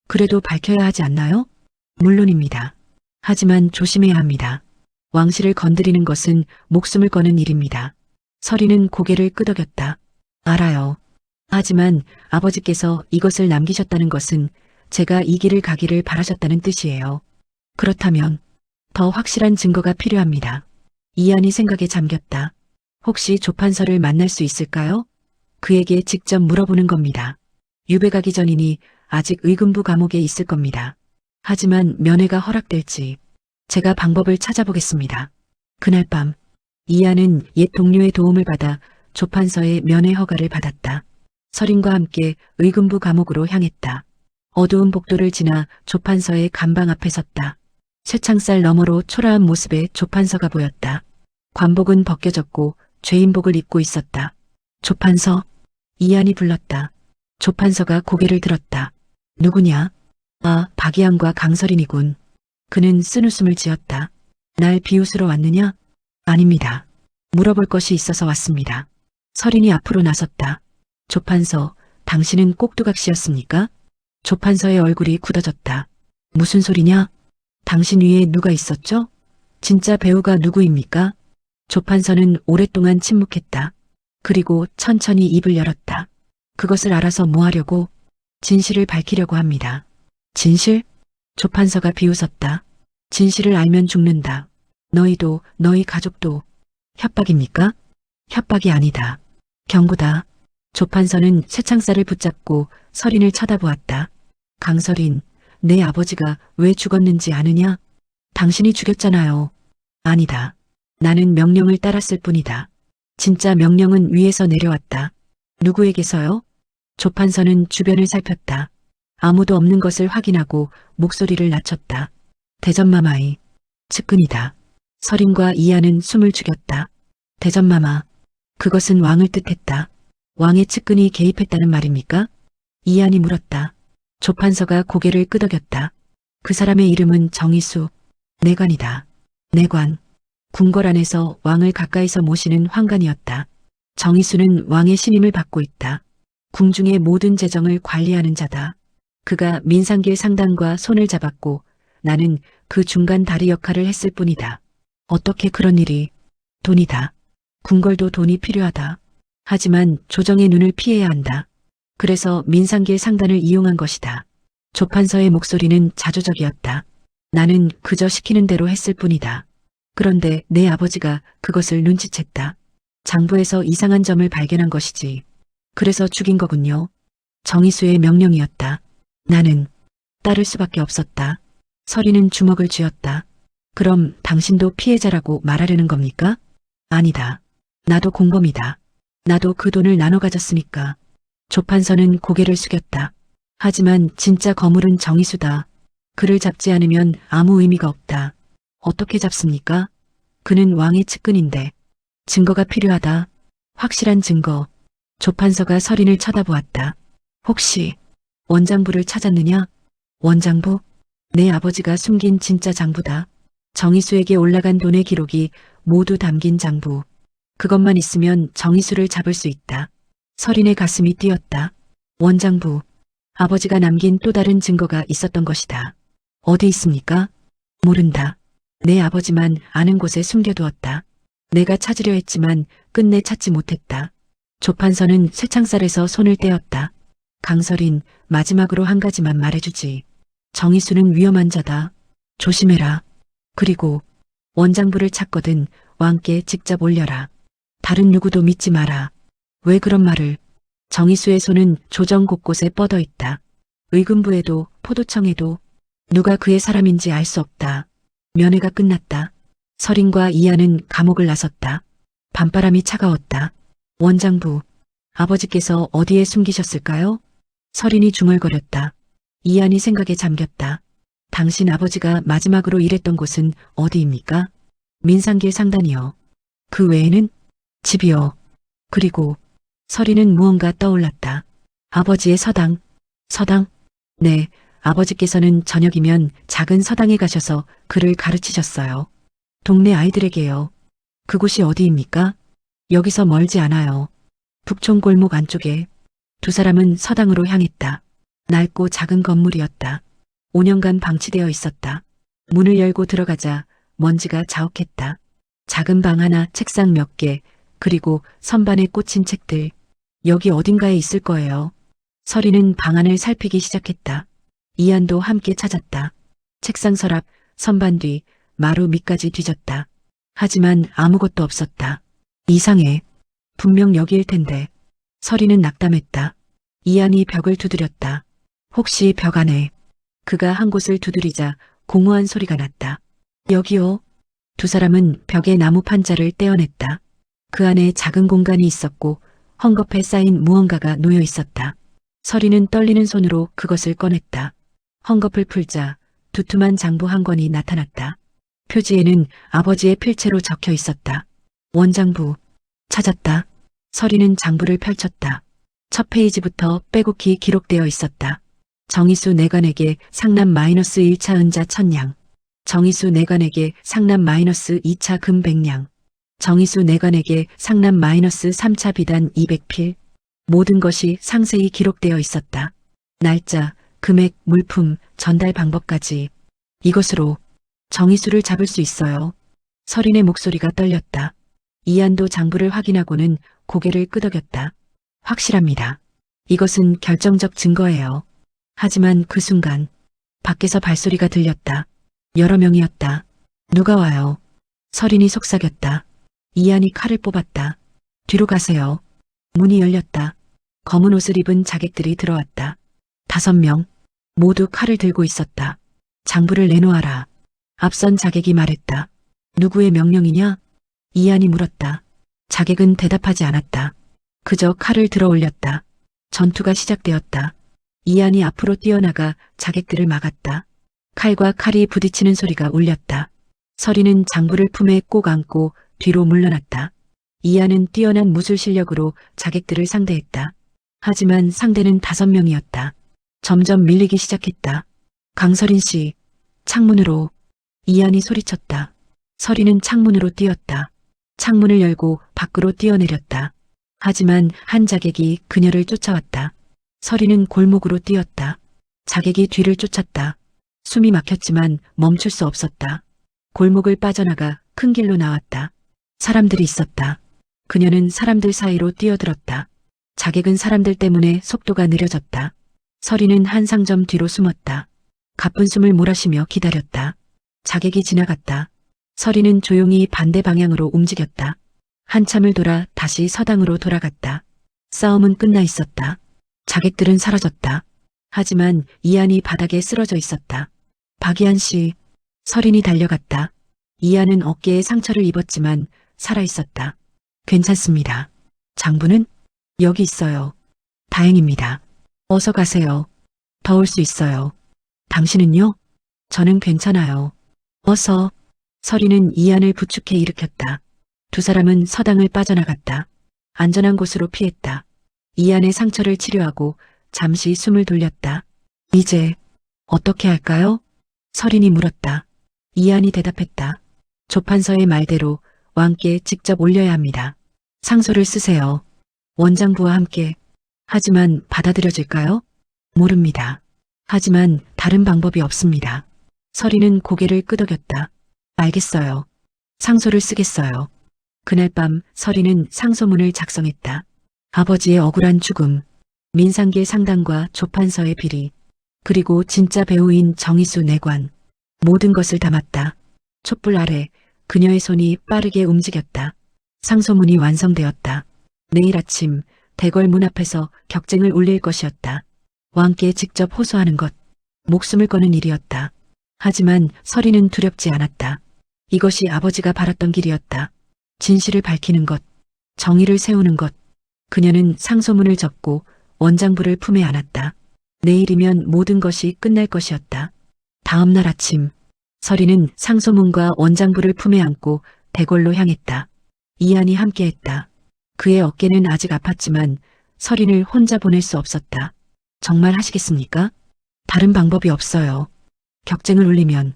그래도 밝혀야 하지 않나요? 물론입니다. 하지만 조심해야 합니다. 왕실을 건드리는 것은 목숨을 거는 일입니다. 서리는 고개를 끄덕였다. 알아요. 하지만 아버지께서 이것을 남기셨다는 것은 제가 이 길을 가기를 바라셨다는 뜻이에요. 그렇다면 더 확실한 증거가 필요합니다. 이한이 생각에 잠겼다. 혹시 조판서를 만날 수 있을까요? 그에게 직접 물어보는 겁니다. 유배 가기 전이니 아직 의금부 감옥에 있을 겁니다. 하지만 면회가 허락될지 제가 방법을 찾아보겠습니다. 그날 밤 이한은 옛 동료의 도움을 받아 조판서의 면회 허가를 받았다. 서린과 함께 의금부 감옥으로 향했다. 어두운 복도를 지나 조판서의 간방 앞에 섰다. 쇠창살 너머로 초라한 모습의 조판서가 보였다. 관복은 벗겨졌고 죄인복을 입고 있었다. 조판서, 이한이 불렀다. 조판서가 고개를 들었다. 누구냐? 아, 박이한과 강서린이군. 그는 쓴웃음을 지었다. 날 비웃으러 왔느냐? 아닙니다. 물어볼 것이 있어서 왔습니다. 서린이 앞으로 나섰다. 조판서, 당신은 꼭두각시였습니까? 조판서의 얼굴이 굳어졌다. 무슨 소리냐? 당신 위에 누가 있었죠? 진짜 배우가 누구입니까? 조판서는 오랫동안 침묵했다. 그리고 천천히 입을 열었다. 그것을 알아서 뭐 하려고? 진실을 밝히려고 합니다. 진실? 조판서가 비웃었다. 진실을 알면 죽는다. 너희도, 너희 가족도. 협박입니까? 협박이 아니다. 경고다. 조판서는 쇠창살을 붙잡고 서린을 쳐다보았다. 강서린, 내 아버지가 왜 죽었는지 아느냐? 당신이 죽였잖아요. 아니다. 나는 명령을 따랐을 뿐이다. 진짜 명령은 위에서 내려왔다. 누구에게서요? 조판서는 주변을 살폈다. 아무도 없는 것을 확인하고 목소리를 낮췄다. 대전마마이. 측근이다. 서린과 이하는 숨을 죽였다. 대전마마. 그것은 왕을 뜻했다. 왕의 측근이 개입했다는 말입니까? 이한이 물었다. 조판서가 고개를 끄덕였다. 그 사람의 이름은 정의수. 내관이다. 내관. 궁궐 안에서 왕을 가까이서 모시는 환관이었다. 정의수는 왕의 신임을 받고 있다. 궁중의 모든 재정을 관리하는 자다. 그가 민상길 상단과 손을 잡았고 나는 그 중간 다리 역할을 했을 뿐이다. 어떻게 그런 일이? 돈이다. 궁궐도 돈이 필요하다. 하지만 조정의 눈을 피해야 한다. 그래서 민상길 상단을 이용한 것이다. 조판서의 목소리는 자조적이었다. 나는 그저 시키는 대로 했을 뿐이다. 그런데 내 아버지가 그것을 눈치챘다. 장부에서 이상한 점을 발견한 것이지. 그래서 죽인 거군요. 정의수의 명령이었다. 나는 따를 수밖에 없었다. 서리는 주먹을 쥐었다. 그럼 당신도 피해자라고 말하려는 겁니까? 아니다. 나도 공범이다. 나도 그 돈을 나눠 가졌으니까. 조판서는 고개를 숙였다. 하지만 진짜 거물은 정희수다. 그를 잡지 않으면 아무 의미가 없다. 어떻게 잡습니까? 그는 왕의 측근인데. 증거가 필요하다. 확실한 증거. 조판서가 서린을 쳐다보았다. 혹시 원장부를 찾았느냐? 원장부? 내 아버지가 숨긴 진짜 장부다. 정희수에게 올라간 돈의 기록이 모두 담긴 장부. 그것만 있으면 정희수를 잡을 수 있다. 서린의 가슴이 뛰었다. 원장부. 아버지가 남긴 또 다른 증거가 있었던 것이다. 어디 있습니까? 모른다. 내 아버지만 아는 곳에 숨겨두었다. 내가 찾으려 했지만 끝내 찾지 못했다. 조판서는 쇠창살에서 손을 떼었다. 강설인, 마지막으로 한 가지만 말해주지. 정희수는 위험한 자다. 조심해라. 그리고 원장부를 찾거든 왕께 직접 올려라. 다른 누구도 믿지 마라. 왜 그런 말을? 정희수의 손은 조정 곳곳에 뻗어 있다. 의금부에도 포도청에도 누가 그의 사람인지 알 수 없다. 면회가 끝났다. 서린과 이하는 감옥을 나섰다. 밤바람이 차가웠다. 원장부, 아버지께서 어디에 숨기셨을까요? 서린이 중얼거렸다. 이한이 생각에 잠겼다. 당신 아버지가 마지막으로 일했던 곳은 어디입니까? 민상길 상단이요. 그 외에는? 집이요. 그리고 서린은 무언가 떠올랐다. 아버지의 서당. 서당? 네, 아버지께서는 저녁이면 작은 서당에 가셔서 글을 가르치셨어요. 동네 아이들에게요. 그곳이 어디입니까? 여기서 멀지 않아요. 북촌골목 안쪽에. 두 사람은 서당으로 향했다. 낡고 작은 건물이었다. 5년간 방치되어 있었다. 문을 열고 들어가자 먼지가 자욱했다. 작은 방 하나, 책상 몇 개, 그리고 선반에 꽂힌 책들. 여기 어딘가에 있을 거예요. 서린은 방 안을 살피기 시작했다. 이한도 함께 찾았다. 책상 서랍, 선반 뒤, 마루 밑까지 뒤졌다. 하지만 아무것도 없었다. 이상해. 분명 여기일 텐데. 서린은 낙담했다. 이한이 벽을 두드렸다. 혹시 벽 안에. 그가 한 곳을 두드리자 공허한 소리가 났다. 여기요. 두 사람은 벽에 나무 판자를 떼어냈다. 그 안에 작은 공간이 있었고 헝겊에 쌓인 무언가가 놓여 있었다. 서린은 떨리는 손으로 그것을 꺼냈다. 헝겊을 풀자 두툼한 장부 한 권이 나타났다. 표지에는 아버지의 필체로 적혀 있었다. 원장부. 찾았다. 서린은 장부를 펼쳤다. 첫 페이지부터 빼곡히 기록되어 있었다. 정희수 내관에게 상남 -1차 은자 1000냥. 정희수 내관에게 상남 -2차 금 100냥. 정희수 내관에게 상남 -3차 비단 200필. 모든 것이 상세히 기록되어 있었다. 날짜, 금액, 물품, 전달 방법까지. 이것으로 정희수를 잡을 수 있어요. 서린의 목소리가 떨렸다. 이한도 장부를 확인하고는 고개를 끄덕였다. 확실합니다. 이것은 결정적 증거예요. 하지만 그 순간 밖에서 발소리가 들렸다. 여러 명이었다. 누가 와요? 서린이 속삭였다. 이한이 칼을 뽑았다. 뒤로 가세요. 문이 열렸다. 검은 옷을 입은 자객들이 들어왔다. 5명. 모두 칼을 들고 있었다. 장부를 내놓아라. 앞선 자객이 말했다. 누구의 명령이냐? 이한이 물었다. 자객은 대답하지 않았다. 그저 칼을 들어 올렸다. 전투가 시작되었다. 이한이 앞으로 뛰어나가 자객들을 막았다. 칼과 칼이 부딪히는 소리가 울렸다. 서린은 장부를 품에 꼭 안고 뒤로 물러났다. 이한은 뛰어난 무술 실력으로 자객들을 상대했다. 하지만 상대는 5명이었다. 점점 밀리기 시작했다. 강서린 씨, 창문으로. 이한이 소리쳤다. 서린은 창문으로 뛰었다. 창문을 열고 밖으로 뛰어내렸다. 하지만 한 자객이 그녀를 쫓아왔다. 서린은 골목으로 뛰었다. 자객이 뒤를 쫓았다. 숨이 막혔지만 멈출 수 없었다. 골목을 빠져나가 큰 길로 나왔다. 사람들이 있었다. 그녀는 사람들 사이로 뛰어들었다. 자객은 사람들 때문에 속도가 느려졌다. 서린은 한 상점 뒤로 숨었다. 가쁜 숨을 몰아쉬며 기다렸다. 자객이 지나갔다. 서린은 조용히 반대 방향으로 움직였다. 한참을 돌아 다시 서당으로 돌아갔다. 싸움은 끝나 있었다. 자객들은 사라졌다. 하지만 이한이 바닥에 쓰러져 있었다. 박이한 씨. 서린이 달려갔다. 이한은 어깨에 상처를 입었지만 살아있었다. 괜찮습니다. 장부는 여기 있어요. 다행입니다. 어서 가세요. 더울 수 있어요. 당신은요? 저는 괜찮아요. 어서. 서리는 이안을 부축해 일으켰다. 두 사람은 서당을 빠져나갔다. 안전한 곳으로 피했다. 이안의 상처를 치료하고 잠시 숨을 돌렸다. 이제 어떻게 할까요? 서린이 물었다. 이안이 대답했다. 조판서의 말대로 왕께 직접 올려야 합니다. 상소를 쓰세요. 원장부와 함께. 하지만 받아들여질까요? 모릅니다. 하지만 다른 방법이 없습니다. 서리는 고개를 끄덕였다. 알겠어요. 상소를 쓰겠어요. 그날 밤 서리는 상소문을 작성했다. 아버지의 억울한 죽음, 민상계 상당과 조판서의 비리, 그리고 진짜 배우인 정희수 내관, 모든 것을 담았다. 촛불 아래 그녀의 손이 빠르게 움직였다. 상소문이 완성되었다. 내일 아침 대궐 문 앞에서 격쟁을 올릴 것이었다. 왕께 직접 호소하는 것, 목숨을 거는 일이었다. 하지만 서리는 두렵지 않았다. 이것이 아버지가 바랐던 길이었다. 진실을 밝히는 것, 정의를 세우는 것. 그녀는 상소문을 접고 원장부를 품에 안았다. 내일이면 모든 것이 끝날 것이었다. 다음 날 아침, 서리는 상소문과 원장부를 품에 안고 대궐로 향했다. 이안이 함께했다. 그의 어깨는 아직 아팠지만 서린을 혼자 보낼 수 없었다. 정말 하시겠습니까? 다른 방법이 없어요. 격쟁을 올리면,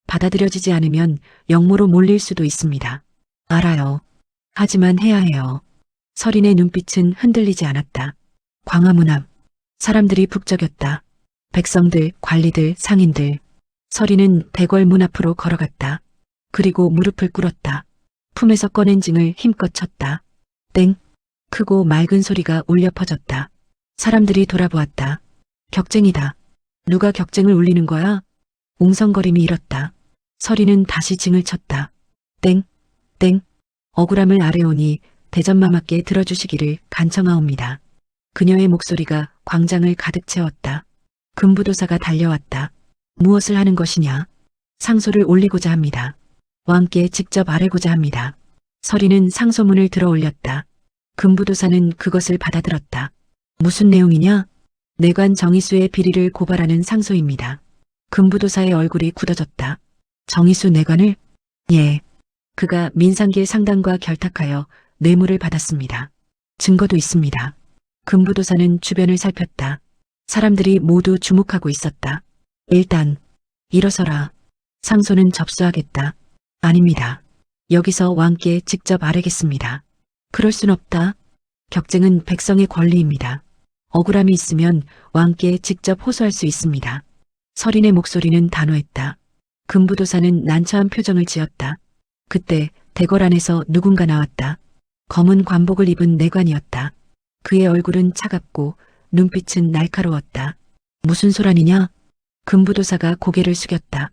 받아들여지지 않으면 역모로 몰릴 수도 있습니다. 알아요. 하지만 해야 해요. 서린의 눈빛은 흔들리지 않았다. 광화문 앞, 사람들이 북적였다. 백성들, 관리들, 상인들. 서린은 대궐 문 앞으로 걸어갔다. 그리고 무릎을 꿇었다. 품에서 꺼낸 징을 힘껏 쳤다. 땡! 크고 맑은 소리가 울려 퍼졌다. 사람들이 돌아보았다. 격쟁이다. 누가 격쟁을 울리는 거야? 웅성거림이 일었다. 서리는 다시 징을 쳤다. 땡! 땡! 억울함을 아뢰오니 대전마마께 들어주시기를 간청하옵니다. 그녀의 목소리가 광장을 가득 채웠다. 금부도사가 달려왔다. 무엇을 하는 것이냐? 상소를 올리고자 합니다. 왕께 직접 아뢰고자 합니다. 서리는 상소문을 들어 올렸다. 금부도사는 그것을 받아들었다. 무슨 내용이냐? 내관 정희수의 비리를 고발하는 상소입니다. 금부도사의 얼굴이 굳어졌다. 정희수 내관을? 예. 그가 민상계 상당과 결탁하여 뇌물을 받았습니다. 증거도 있습니다. 금부도사는 주변을 살폈다. 사람들이 모두 주목하고 있었다. 일단 일어서라. 상소는 접수하겠다. 아닙니다. 여기서 왕께 직접 아뢰겠습니다. 그럴 순 없다. 격쟁은 백성의 권리입니다. 억울함이 있으면 왕께 직접 호소할 수 있습니다. 서린의 목소리는 단호했다. 금부도사는 난처한 표정을 지었다. 그때 대궐 안에서 누군가 나왔다. 검은 관복을 입은 내관이었다. 그의 얼굴은 차갑고 눈빛은 날카로웠다. 무슨 소란이냐? 금부도사가 고개를 숙였다.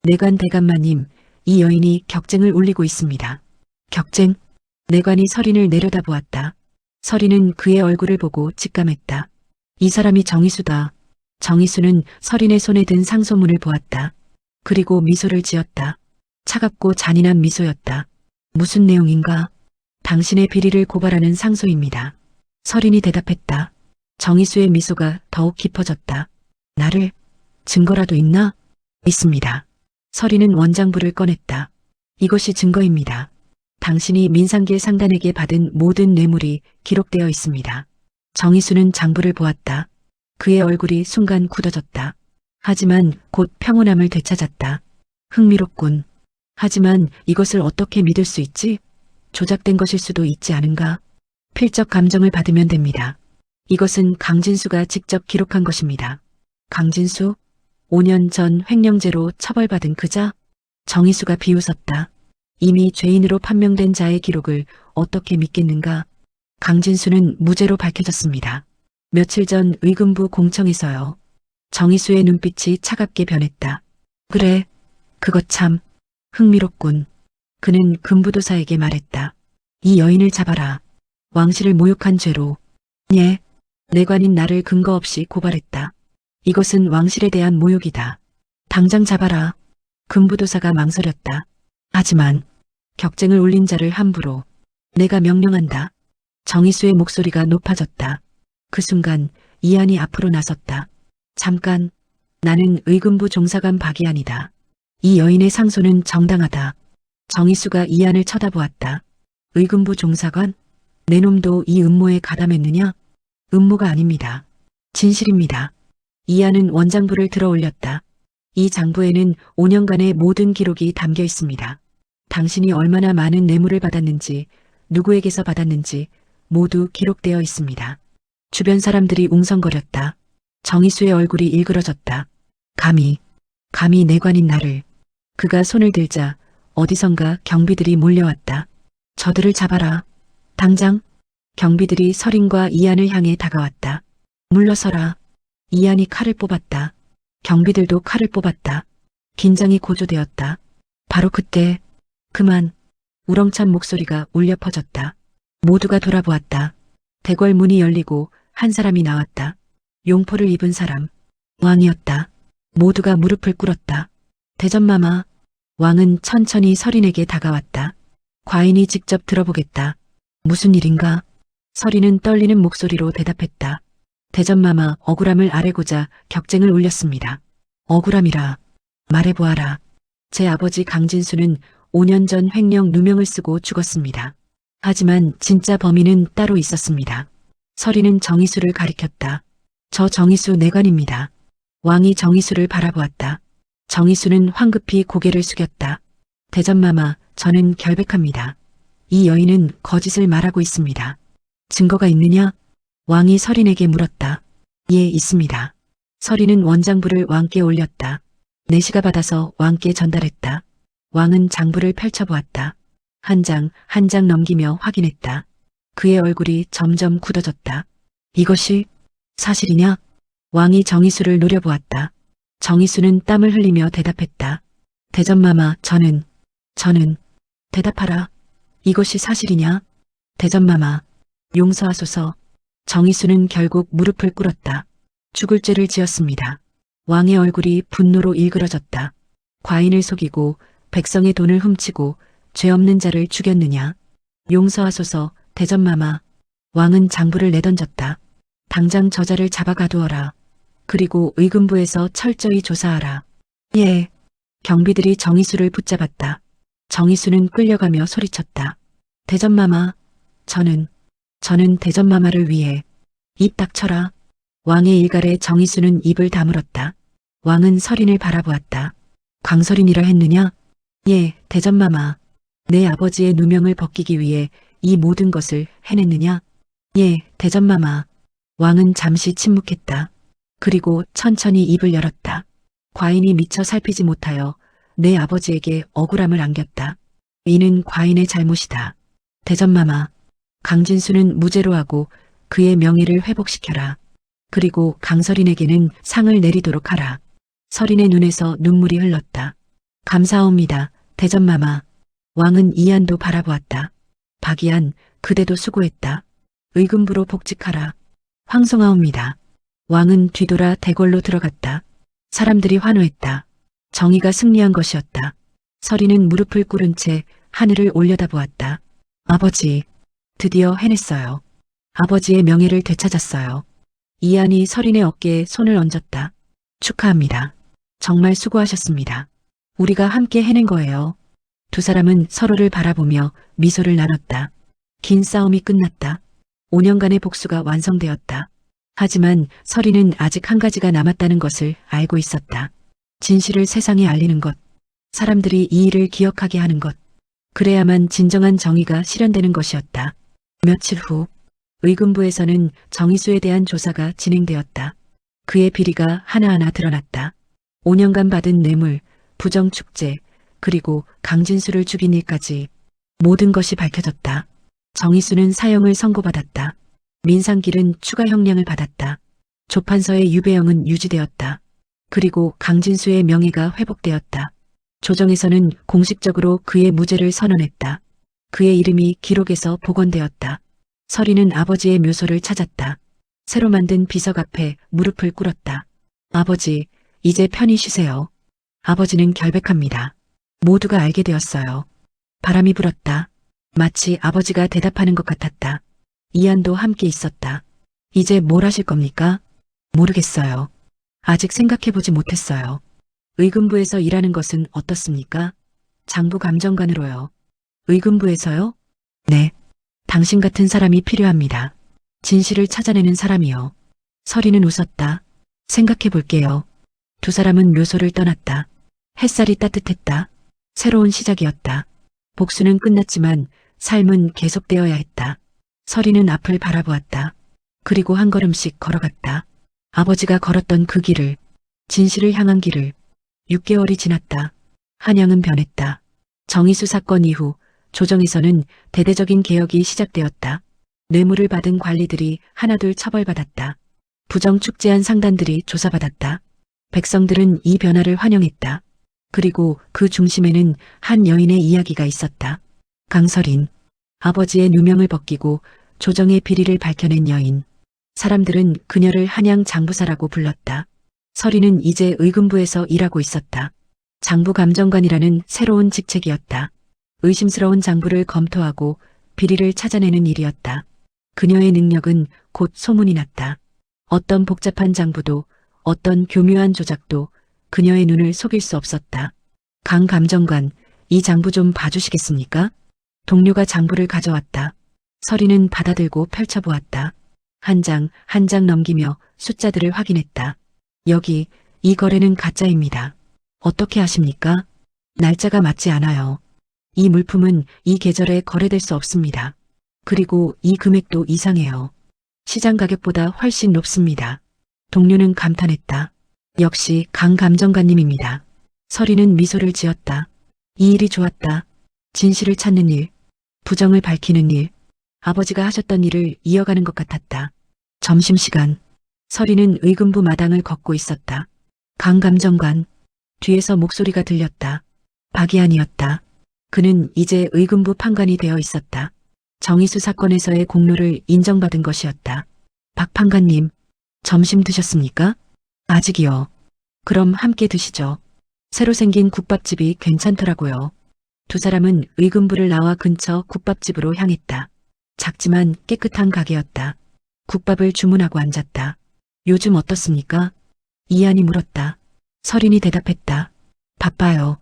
내관 대감마님, 이 여인이 격쟁을 울리고 있습니다. 격쟁? 내관이 서린을 내려다보았다. 서린은 그의 얼굴을 보고 직감했다. 이 사람이 정희수다. 정희수는 서린의 손에 든 상소문을 보았다. 그리고 미소를 지었다. 차갑고 잔인한 미소였다. 무슨 내용인가? 당신의 비리를 고발하는 상소입니다. 서린이 대답했다. 정희수의 미소가 더욱 깊어졌다. 나를 증거라도 있나? 있습니다. 서린은 원장부를 꺼냈다. 이것이 증거입니다. 당신이 민상계 상단에게 받은 모든 뇌물이 기록되어 있습니다. 정희수는 장부를 보았다. 그의 얼굴이 순간 굳어졌다. 하지만 곧 평온함을 되찾았다. 흥미롭군. 하지만 이것을 어떻게 믿을 수 있지? 조작된 것일 수도 있지 않은가? 필적 감정을 받으면 됩니다. 이것은 강진수가 직접 기록한 것입니다. 강진수? 5년 전 횡령죄로 처벌받은 그자? 정희수가 비웃었다. 이미 죄인으로 판명된 자의 기록을 어떻게 믿겠는가? 강진수는 무죄로 밝혀졌습니다. 며칠 전 의금부 공청에서요. 정희수의 눈빛이 차갑게 변했다. 그래, 그것 참 흥미롭군. 그는 금부도사에게 말했다. 이 여인을 잡아라. 왕실을 모욕한 죄로. 예, 내관인 나를 근거 없이 고발했다. 이것은 왕실에 대한 모욕이다. 당장 잡아라. 금부도사가 망설였다. 하지만 격쟁을 올린 자를 함부로 내가 명령한다. 정희수의 목소리가 높아졌다. 그 순간 이한이 앞으로 나섰다. 잠깐, 나는 의금부 종사관 박이한이다. 이 여인의 상소는 정당하다. 정희수가 이한을 쳐다보았다. 의금부 종사관? 내 놈도 이 음모에 가담했느냐? 음모가 아닙니다. 진실입니다. 이한은 원장부를 들어 올렸다. 이 장부에는 5년간의 모든 기록이 담겨 있습니다. 당신이 얼마나 많은 뇌물을 받았는지, 누구에게서 받았는지 모두 기록되어 있습니다. 주변 사람들이 웅성거렸다. 정희수의 얼굴이 일그러졌다. 감히 내관인 나를. 그가 손을 들자 어디선가 경비들이 몰려왔다. 저들을 잡아라. 당장. 경비들이 설인과 이한을 향해 다가왔다. 물러서라. 이한이 칼을 뽑았다. 경비들도 칼을 뽑았다. 긴장이 고조되었다. 바로 그때 그만 우렁찬 목소리가 울려 퍼졌다. 모두가 돌아보았다. 대궐 문이 열리고 한 사람이 나왔다. 용포를 입은 사람. 왕이었다. 모두가 무릎을 꿇었다. 대전마마. 왕은 천천히 설인에게 다가왔다. 과인이 직접 들어보겠다. 무슨 일인가? 설인은 떨리는 목소리로 대답했다. 대전마마, 억울함을 아뢰고자 격쟁을 올렸습니다. 억울함이라. 말해보아라. 제 아버지 강진수는 5년 전 횡령 누명을 쓰고 죽었습니다. 하지만 진짜 범인은 따로 있었습니다. 설인은 정희수를 가리켰다. 저 정희수 내관입니다. 왕이 정희수를 바라보았다. 정희수는 황급히 고개를 숙였다. 대전마마, 저는 결백합니다. 이 여인은 거짓을 말하고 있습니다. 증거가 있느냐? 왕이 설인에게 물었다. 예, 있습니다. 설인은 원장부를 왕께 올렸다. 내시가 받아서 왕께 전달했다. 왕은 장부를 펼쳐보았다. 한 장 한 장 넘기며 확인했다. 그의 얼굴이 점점 굳어졌다. 이것이 사실이냐? 왕이 정희수를 노려보았다. 정희수는 땀을 흘리며 대답했다. 대전마마, 저는 대답하라. 이것이 사실이냐? 대전마마, 용서하소서. 정희수는 결국 무릎을 꿇었다. 죽을 죄를 지었습니다. 왕의 얼굴이 분노로 일그러졌다. 과인을 속이고 백성의 돈을 훔치고 죄 없는 자를 죽였느냐? 용서하소서, 대전마마. 왕은 장부를 내던졌다. 당장 저자를 잡아 가두어라. 그리고 의금부에서 철저히 조사하라. 예. 경비들이 정희수를 붙잡았다. 정희수는 끌려가며 소리쳤다. 대전마마, 저는 대전마마를 위해. 입 닥쳐라. 왕의 일갈에 정희수는 입을 다물었다. 왕은 설인을 바라보았다. 광설인이라 했느냐? 예, 대전마마. 내 아버지의 누명을 벗기기 위해 이 모든 것을 해냈느냐? 예, 대전마마. 왕은 잠시 침묵했다. 그리고 천천히 입을 열었다. 과인이 미처 살피지 못하여 내 아버지에게 억울함을 안겼다. 이는 과인의 잘못이다. 대전마마, 강진수는 무죄로 하고 그의 명예를 회복시켜라. 그리고 강설인에게는 상을 내리도록 하라. 설인의 눈에서 눈물이 흘렀다. 감사합니다, 대전마마. 왕은 이한도 바라보았다. 박이한, 그대도 수고했다. 의금부로 복직하라. 황송하옵니다. 왕은 뒤돌아 대궐로 들어갔다. 사람들이 환호했다. 정의가 승리한 것이었다. 설인은 무릎을 꿇은 채 하늘을 올려다보았다. 아버지, 드디어 해냈어요. 아버지의 명예를 되찾았어요. 이한이 설인의 어깨에 손을 얹었다. 축하합니다. 정말 수고하셨습니다. 우리가 함께 해낸 거예요. 두 사람은 서로를 바라보며 미소를 나눴다. 긴 싸움이 끝났다. 5년간의 복수가 완성되었다. 하지만 설인은 아직 한 가지가 남았다는 것을 알고 있었다. 진실을 세상에 알리는 것. 사람들이 이 일을 기억하게 하는 것. 그래야만 진정한 정의가 실현되는 것이었다. 며칠 후 의금부에서는 정희수에 대한 조사가 진행되었다. 그의 비리가 하나하나 드러났다. 5년간 받은 뇌물, 부정축제, 그리고 강진수를 죽인 일까지 모든 것이 밝혀졌다. 정희수는 사형을 선고받았다. 민상길은 추가 형량을 받았다. 조판서의 유배형은 유지되었다. 그리고 강진수의 명예가 회복되었다. 조정에서는 공식적으로 그의 무죄를 선언했다. 그의 이름이 기록에서 복원되었다. 설인은 아버지의 묘소를 찾았다. 새로 만든 비석 앞에 무릎을 꿇었다. 아버지, 이제 편히 쉬세요. 아버지는 결백합니다. 모두가 알게 되었어요. 바람이 불었다. 마치 아버지가 대답하는 것 같았다. 이안도 함께 있었다. 이제 뭘 하실 겁니까? 모르겠어요. 아직 생각해보지 못했어요. 의금부에서 일하는 것은 어떻습니까? 장부 감정관으로요. 의금부에서요? 네. 당신 같은 사람이 필요합니다. 진실을 찾아내는 사람이요. 서리는 웃었다. 생각해 볼게요. 두 사람은 묘소를 떠났다. 햇살이 따뜻했다. 새로운 시작이었다. 복수는 끝났지만 삶은 계속되어야 했다. 서리는 앞을 바라보았다. 그리고 한 걸음씩 걸어갔다. 아버지가 걸었던 그 길을, 진실을 향한 길을. 6개월이 지났다. 한양은 변했다. 정의수 사건 이후 조정에서는 대대적인 개혁이 시작되었다. 뇌물을 받은 관리들이 하나둘 처벌받았다. 부정 축제한 상단들이 조사받았다. 백성들은 이 변화를 환영했다. 그리고 그 중심에는 한 여인의 이야기가 있었다. 강설인. 아버지의 누명을 벗기고 조정의 비리를 밝혀낸 여인. 사람들은 그녀를 한양 장부사라고 불렀다. 설이는 이제 의금부에서 일하고 있었다. 장부감정관이라는 새로운 직책이었다. 의심스러운 장부를 검토하고 비리를 찾아내는 일이었다. 그녀의 능력은 곧 소문이 났다. 어떤 복잡한 장부도, 어떤 교묘한 조작도 그녀의 눈을 속일 수 없었다. 강 감정관, 이 장부 좀 봐주시겠습니까? 동료가 장부를 가져왔다. 설이는 받아들고 펼쳐보았다. 한 장 한 장 넘기며 숫자들을 확인했다. 여기, 이 거래는 가짜입니다. 어떻게 아십니까? 날짜가 맞지 않아요. 이 물품은 이 계절에 거래될 수 없습니다. 그리고 이 금액도 이상해요. 시장 가격보다 훨씬 높습니다. 동료는 감탄했다. 역시 강 감정관님입니다. 설이는 미소를 지었다. 이 일이 좋았다. 진실을 찾는 일, 부정을 밝히는 일, 아버지가 하셨던 일을 이어가는 것 같았다. 점심시간, 설이는 의금부 마당을 걷고 있었다. 강 감정관, 뒤에서 목소리가 들렸다. 박이안이었다. 그는 이제 의금부 판관이 되어 있었다. 정의수 사건에서의 공로를 인정받은 것이었다. 박 판관님, 점심 드셨습니까? 아직이요. 그럼 함께 드시죠. 새로 생긴 국밥집이 괜찮더라고요. 두 사람은 의금부를 나와 근처 국밥집으로 향했다. 작지만 깨끗한 가게였다. 국밥을 주문하고 앉았다. 요즘 어떻습니까? 이안이 물었다. 설인이 대답했다. 바빠요.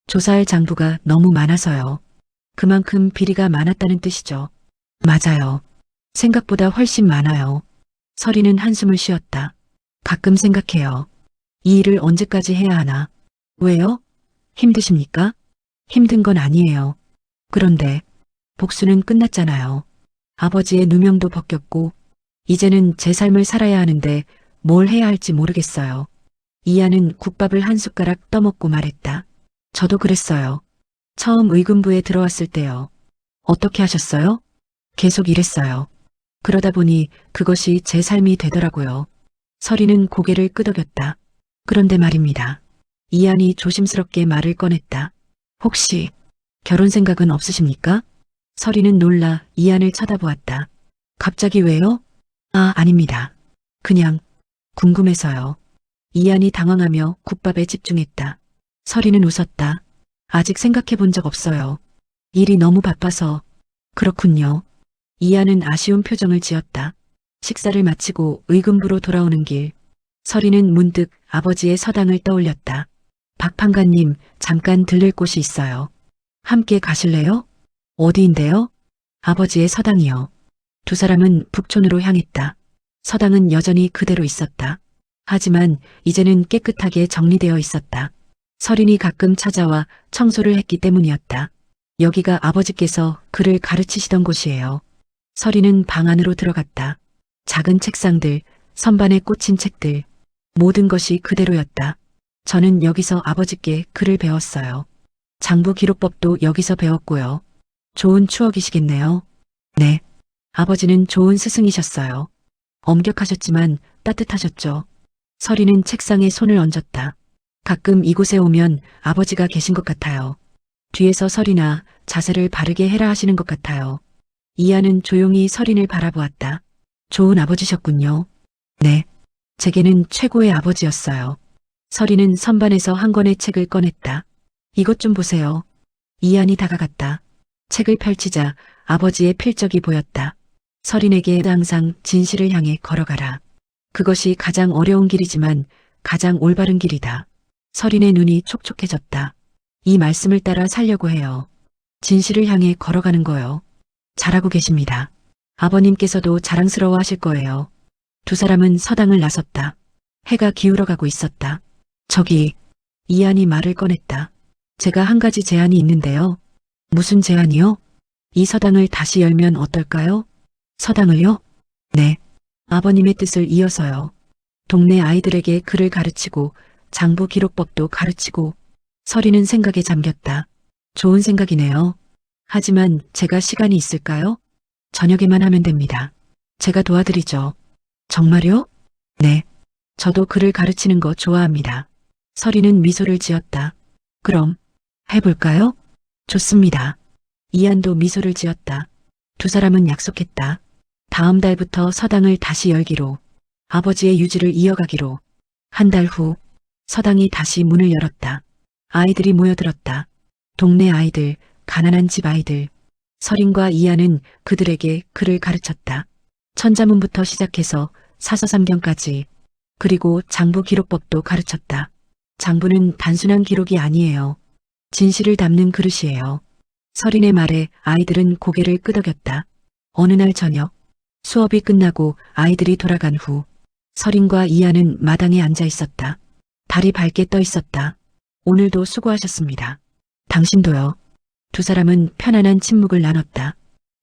조사할 장부가 너무 많아서요. 그만큼 비리가 많았다는 뜻이죠. 맞아요. 생각보다 훨씬 많아요. 설이는 한숨을 쉬었다. 가끔 생각해요. 이 일을 언제까지 해야 하나? 왜요? 힘드십니까? 힘든 건 아니에요. 그런데 복수는 끝났잖아요. 아버지의 누명도 벗겼고 이제는 제 삶을 살아야 하는데 뭘 해야 할지 모르겠어요. 이안은 국밥을 한 숟가락 떠먹고 말했다. 저도 그랬어요. 처음 의금부에 들어왔을 때요. 어떻게 하셨어요? 계속 일했어요. 그러다 보니 그것이 제 삶이 되더라고요. 설이는 고개를 끄덕였다. 그런데 말입니다. 이안이 조심스럽게 말을 꺼냈다. 혹시 결혼 생각은 없으십니까? 설이는 놀라 이안을 쳐다보았다. 갑자기 왜요? 아, 아닙니다. 그냥 궁금해서요. 이안이 당황하며 국밥에 집중했다. 설이는 웃었다. 아직 생각해 본 적 없어요. 일이 너무 바빠서. 그렇군요. 이안은 아쉬운 표정을 지었다. 식사를 마치고 의금부로 돌아오는 길. 설이는 문득 아버지의 서당을 떠올렸다. 박 판관님, 잠깐 들릴 곳이 있어요. 함께 가실래요? 어디인데요? 아버지의 서당이요. 두 사람은 북촌으로 향했다. 서당은 여전히 그대로 있었다. 하지만 이제는 깨끗하게 정리되어 있었다. 설인이 가끔 찾아와 청소를 했기 때문이었다. 여기가 아버지께서 그를 가르치시던 곳이에요. 설인은 방 안으로 들어갔다. 작은 책상들, 선반에 꽂힌 책들, 모든 것이 그대로였다. 저는 여기서 아버지께 글을 배웠어요. 장부 기록법도 여기서 배웠고요. 좋은 추억이시겠네요. 네. 아버지는 좋은 스승이셨어요. 엄격하셨지만 따뜻하셨죠. 설이는 책상에 손을 얹었다. 가끔 이곳에 오면 아버지가 계신 것 같아요. 뒤에서 설이나 자세를 바르게 해라 하시는 것 같아요. 이안은 조용히 설인을 바라보았다. 좋은 아버지셨군요. 네. 제게는 최고의 아버지였어요. 설이는 선반에서 한 권의 책을 꺼냈다. 이것 좀 보세요. 이안이 다가갔다. 책을 펼치자 아버지의 필적이 보였다. 서린에게 항상 진실을 향해 걸어가라. 그것이 가장 어려운 길이지만 가장 올바른 길이다. 서린의 눈이 촉촉해졌다. 이 말씀을 따라 살려고 해요. 진실을 향해 걸어가는 거요. 잘하고 계십니다. 아버님께서도 자랑스러워 하실 거예요. 두 사람은 서당을 나섰다. 해가 기울어가고 있었다. 저기, 이안이 말을 꺼냈다. 제가 한 가지 제안이 있는데요. 무슨 제안이요? 이 서당을 다시 열면 어떨까요? 서당을요? 네. 아버님의 뜻을 이어서요. 동네 아이들에게 글을 가르치고 장부 기록법도 가르치고. 서리는 생각에 잠겼다. 좋은 생각이네요. 하지만 제가 시간이 있을까요? 저녁에만 하면 됩니다. 제가 도와드리죠. 정말요? 네. 저도 글을 가르치는 거 좋아합니다. 서리는 미소를 지었다. 그럼 해볼까요? 좋습니다. 이안도 미소를 지었다. 두 사람은 약속했다. 다음 달부터 서당을 다시 열기로, 아버지의 유지를 이어가기로. 한 달 후 서당이 다시 문을 열었다. 아이들이 모여들었다. 동네 아이들, 가난한 집 아이들. 서린과 이안은 그들에게 글을 가르쳤다. 천자문부터 시작해서 사서삼경까지. 그리고 장부 기록법도 가르쳤다. 장부는 단순한 기록이 아니에요. 진실을 담는 그릇이에요. 서린의 말에 아이들은 고개를 끄덕였다. 어느 날 저녁, 수업이 끝나고 아이들이 돌아간 후 서린과 이안은 마당에 앉아 있었다. 달이 밝게 떠 있었다. 오늘도 수고하셨습니다. 당신도요. 두 사람은 편안한 침묵을 나눴다.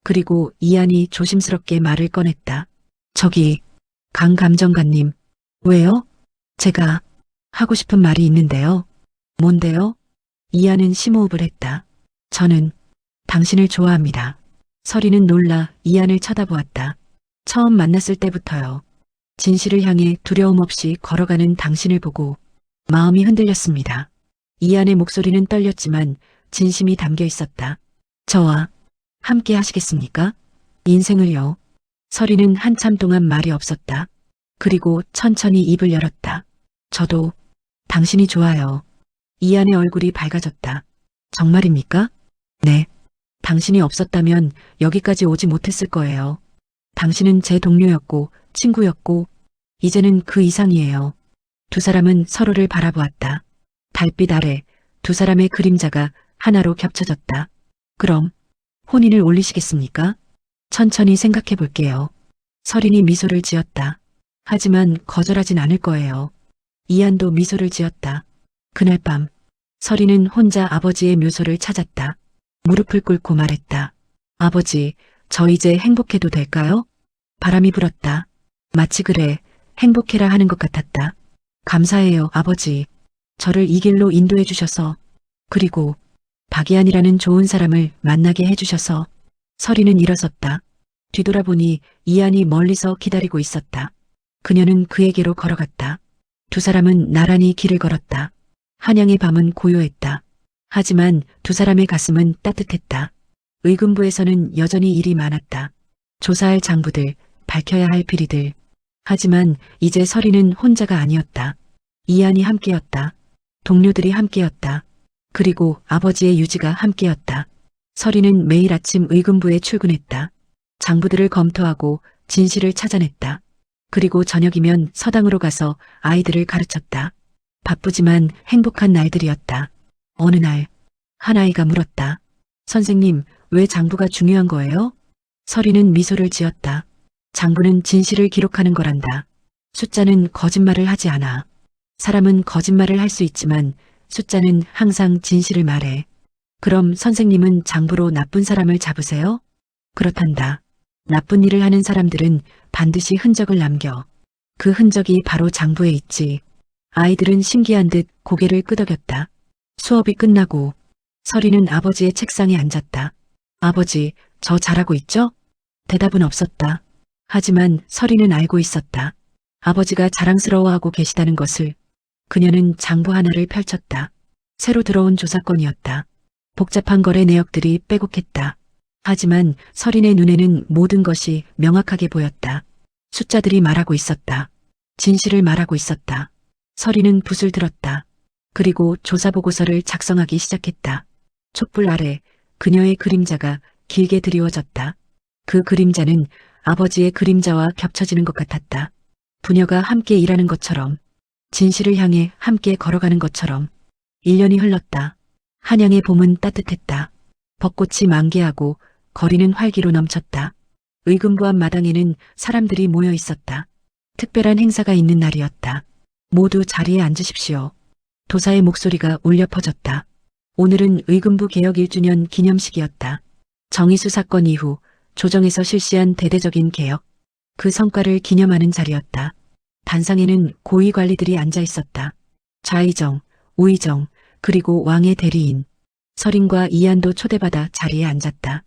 그리고 이안이 조심스럽게 말을 꺼냈다. 저기, 강 감정관님. 왜요? 제가 하고 싶은 말이 있는데요. 뭔데요? 이안은 심호흡을 했다. 저는 당신을 좋아합니다. 서리는 놀라 이안을 쳐다보았다. 처음 만났을 때부터요. 진실을 향해 두려움 없이 걸어가는 당신을 보고 마음이 흔들렸습니다. 이안의 목소리는 떨렸지만 진심이 담겨 있었다. 저와 함께 하시겠습니까? 인생을요. 서리는 한참 동안 말이 없었다. 그리고 천천히 입을 열었다. 저도 당신이 좋아요. 이안의 얼굴이 밝아졌다. 정말입니까? 네. 당신이 없었다면 여기까지 오지 못했을 거예요. 당신은 제 동료였고 친구였고 이제는 그 이상이에요. 두 사람은 서로를 바라보았다. 달빛 아래 두 사람의 그림자가 하나로 겹쳐졌다. 그럼 혼인을 올리시겠습니까? 천천히 생각해 볼게요. 서린이 미소를 지었다. 하지만 거절하진 않을 거예요. 이안도 미소를 지었다. 그날 밤 서린은 혼자 아버지의 묘소를 찾았다. 무릎을 꿇고 말했다. 아버지, 저 이제 행복해도 될까요? 바람이 불었다. 마치 그래, 행복해라 하는 것 같았다. 감사해요, 아버지. 저를 이 길로 인도해 주셔서, 그리고 박이안이라는 좋은 사람을 만나게 해주셔서. 서리는 일어섰다. 뒤돌아보니 이안이 멀리서 기다리고 있었다. 그녀는 그에게로 걸어갔다. 두 사람은 나란히 길을 걸었다. 한양의 밤은 고요했다. 하지만 두 사람의 가슴은 따뜻했다. 의금부에서는 여전히 일이 많았다. 조사할 장부들, 밝혀야 할 비리들. 하지만 이제 서리는 혼자가 아니었다. 이안이 함께였다. 동료들이 함께였다. 그리고 아버지의 유지가 함께였다. 서리는 매일 아침 의금부에 출근했다. 장부들을 검토하고 진실을 찾아냈다. 그리고 저녁이면 서당으로 가서 아이들을 가르쳤다. 바쁘지만 행복한 날들이었다. 어느 날, 한 아이가 물었다. 선생님, 왜 장부가 중요한 거예요? 서리는 미소를 지었다. 장부는 진실을 기록하는 거란다. 숫자는 거짓말을 하지 않아. 사람은 거짓말을 할 수 있지만 숫자는 항상 진실을 말해. 그럼 선생님은 장부로 나쁜 사람을 잡으세요? 그렇단다. 나쁜 일을 하는 사람들은 반드시 흔적을 남겨. 그 흔적이 바로 장부에 있지. 아이들은 신기한 듯 고개를 끄덕였다. 수업이 끝나고 서리는 아버지의 책상에 앉았다. 아버지, 저 잘하고 있죠? 대답은 없었다. 하지만 서리는 알고 있었다. 아버지가 자랑스러워하고 계시다는 것을. 그녀는 장부 하나를 펼쳤다. 새로 들어온 조사건이었다. 복잡한 거래 내역들이 빼곡했다. 하지만 서린의 눈에는 모든 것이 명확하게 보였다. 숫자들이 말하고 있었다. 진실을 말하고 있었다. 서린은 붓을 들었다. 그리고 조사보고서를 작성하기 시작했다. 촛불 아래 그녀의 그림자가 길게 드리워졌다. 그 그림자는 아버지의 그림자와 겹쳐지는 것 같았다. 부녀가 함께 일하는 것처럼, 진실을 향해 함께 걸어가는 것처럼. 1년이 흘렀다. 한양의 봄은 따뜻했다. 벚꽃이 만개하고 거리는 활기로 넘쳤다. 의금부 앞 마당에는 사람들이 모여 있었다. 특별한 행사가 있는 날이었다. 모두 자리에 앉으십시오. 도사의 목소리가 울려 퍼졌다. 오늘은 의금부 개혁 1주년 기념식이었다. 정의수 사건 이후 조정에서 실시한 대대적인 개혁, 그 성과를 기념하는 자리였다. 단상에는 고위 관리들이 앉아 있었다. 좌의정, 우의정, 그리고 왕의 대리인, 설인과 이안도 초대받아 자리에 앉았다.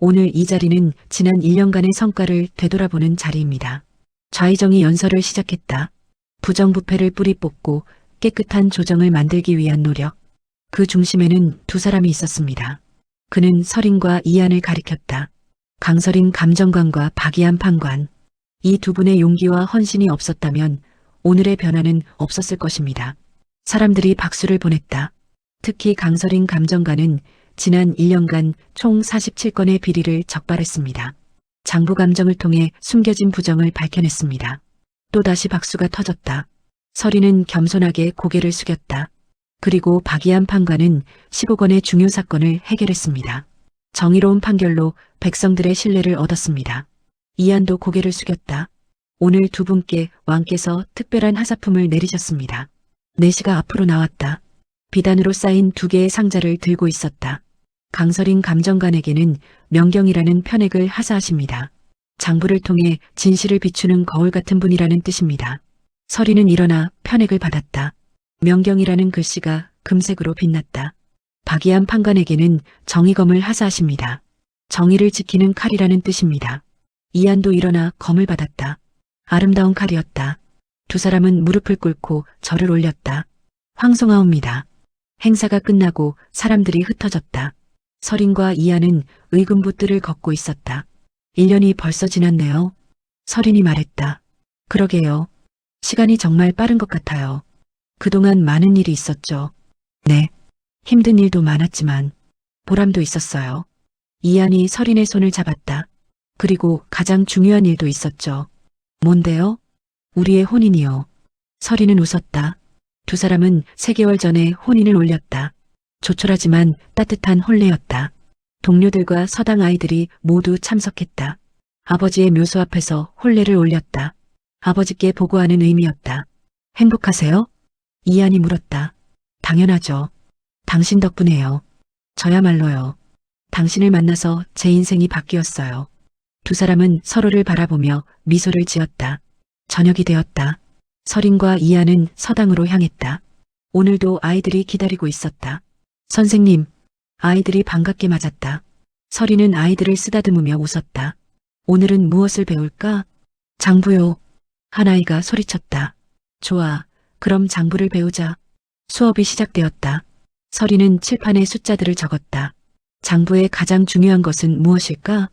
오늘 이 자리는 지난 1년간의 성과를 되돌아보는 자리입니다. 좌의정이 연설을 시작했다. 부정부패를 뿌리 뽑고 깨끗한 조정을 만들기 위한 노력. 그 중심에는 두 사람이 있었습니다. 그는 설인과 이안을 가리켰다. 강설인 감정관과 박이안 판관. 이 두 분의 용기와 헌신이 없었다면 오늘의 변화는 없었을 것입니다. 사람들이 박수를 보냈다. 특히 강설인 감정관은 지난 1년간 총 47건의 비리를 적발했습니다. 장부 감정을 통해 숨겨진 부정을 밝혀냈습니다. 또다시 박수가 터졌다. 설인은 겸손하게 고개를 숙였다. 그리고 박이안 판관은 15건의 중요 사건을 해결했습니다. 정의로운 판결로 백성들의 신뢰를 얻었습니다. 이안도 고개를 숙였다. 오늘 두 분께 왕께서 특별한 하사품을 내리셨습니다. 내시가 앞으로 나왔다. 비단으로 쌓인 2개의 상자를 들고 있었다. 강설인 감정관에게는 명경이라는 편액을 하사하십니다. 장부를 통해 진실을 비추는 거울 같은 분이라는 뜻입니다. 설인은 일어나 편액을 받았다. 명경이라는 글씨가 금색으로 빛났다. 박이안 판관에게는 정의검을 하사하십니다. 정의를 지키는 칼이라는 뜻입니다. 이안도 일어나 검을 받았다. 아름다운 칼이었다. 두 사람은 무릎을 꿇고 절을 올렸다. 황송하옵니다. 행사가 끝나고 사람들이 흩어졌다. 설인과 이안은 의금부 뜰을 걷고 있었다. 1년이 벌써 지났네요. 설인이 말했다. 그러게요. 시간이 정말 빠른 것 같아요. 그동안 많은 일이 있었죠. 네. 힘든 일도 많았지만 보람도 있었어요. 이안이 설인의 손을 잡았다. 그리고 가장 중요한 일도 있었죠. 뭔데요? 우리의 혼인이요. 설인은 웃었다. 두 사람은 3개월 전에 혼인을 올렸다. 조촐하지만 따뜻한 혼례였다. 동료들과 서당 아이들이 모두 참석했다. 아버지의 묘소 앞에서 혼례를 올렸다. 아버지께 보고하는 의미였다. 행복하세요? 이안이 물었다. 당연하죠. 당신 덕분에요. 저야말로요. 당신을 만나서 제 인생이 바뀌었어요. 두 사람은 서로를 바라보며 미소를 지었다. 저녁이 되었다. 설인과 이안은 서당으로 향했다. 오늘도 아이들이 기다리고 있었다. 선생님, 아이들이 반갑게 맞았다. 설인은 아이들을 쓰다듬으며 웃었다. 오늘은 무엇을 배울까? 장부요. 한 아이가 소리쳤다. 좋아, 그럼 장부를 배우자. 수업이 시작되었다. 설인은 칠판에 숫자들을 적었다. 장부의 가장 중요한 것은 무엇일까?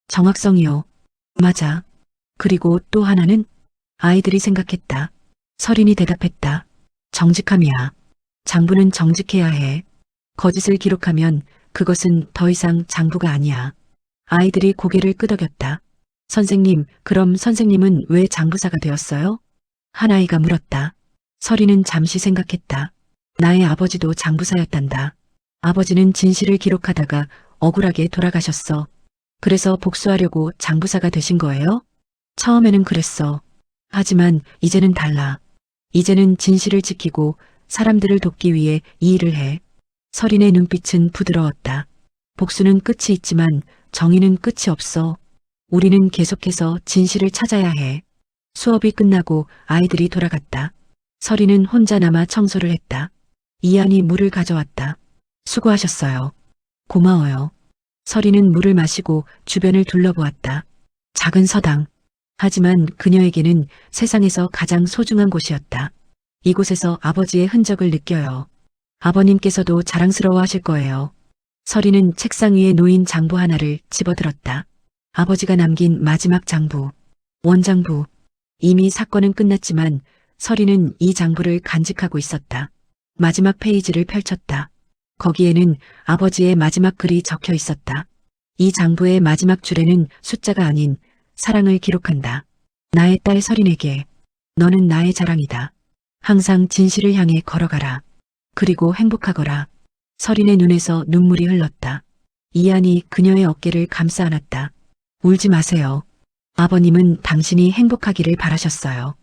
정확성이요. 맞아. 그리고 또 하나는? 아이들이 생각했다. 설인이 대답했다. 정직함이야. 장부는 정직해야 해. 거짓을 기록하면 그것은 더 이상 장부가 아니야. 아이들이 고개를 끄덕였다. 선생님, 그럼 선생님은 왜 장부사가 되었어요? 한 아이가 물었다. 설인은 잠시 생각했다. 나의 아버지도 장부사였단다. 아버지는 진실을 기록하다가 억울하게 돌아가셨어. 그래서 복수하려고 장부사가 되신 거예요? 처음에는 그랬어. 하지만 이제는 달라. 이제는 진실을 지키고 사람들을 돕기 위해 이 일을 해. 설인의 눈빛은 부드러웠다. 복수는 끝이 있지만 정의는 끝이 없어. 우리는 계속해서 진실을 찾아야 해. 수업이 끝나고 아이들이 돌아갔다. 설인은 혼자 남아 청소를 했다. 이안이 물을 가져왔다. 수고하셨어요. 고마워요. 설인은 물을 마시고 주변을 둘러보았다. 작은 서당. 하지만 그녀에게는 세상에서 가장 소중한 곳이었다. 이곳에서 아버지의 흔적을 느껴요. 아버님께서도 자랑스러워 하실 거예요. 설인은 책상 위에 놓인 장부 하나를 집어들었다. 아버지가 남긴 마지막 장부. 원장부. 이미 사건은 끝났지만 설인은 이 장부를 간직하고 있었다. 마지막 페이지를 펼쳤다. 거기에는 아버지의 마지막 글이 적혀 있었다. 이 장부의 마지막 줄에는 숫자가 아닌 사랑을 기록한다. 나의 딸 서린에게 너는 나의 자랑이다. 항상 진실을 향해 걸어가라. 그리고 행복하거라. 서린의 눈에서 눈물이 흘렀다. 이안이 그녀의 어깨를 감싸 안았다. 울지 마세요. 아버님은 당신이 행복하기를 바라셨어요.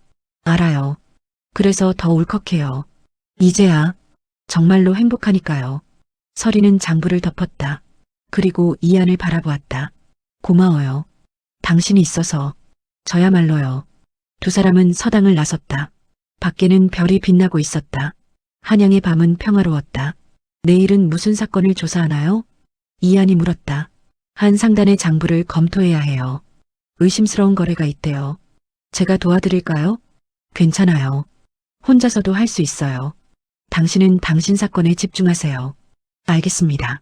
알아요. 그래서 더 울컥해요. 이제야 정말로 행복하니까요. 서린은 장부를 덮었다. 그리고 이안을 바라보았다. 고마워요. 당신이 있어서 저야말로요. 두 사람은 서당을 나섰다. 밖에는 별이 빛나고 있었다. 한양의 밤은 평화로웠다. 내일은 무슨 사건을 조사하나요? 이안이 물었다. 한 상단의 장부를 검토해야 해요. 의심스러운 거래가 있대요. 제가 도와드릴까요? 괜찮아요. 혼자서도 할 수 있어요. 당신은 당신 사건에 집중하세요. 알겠습니다.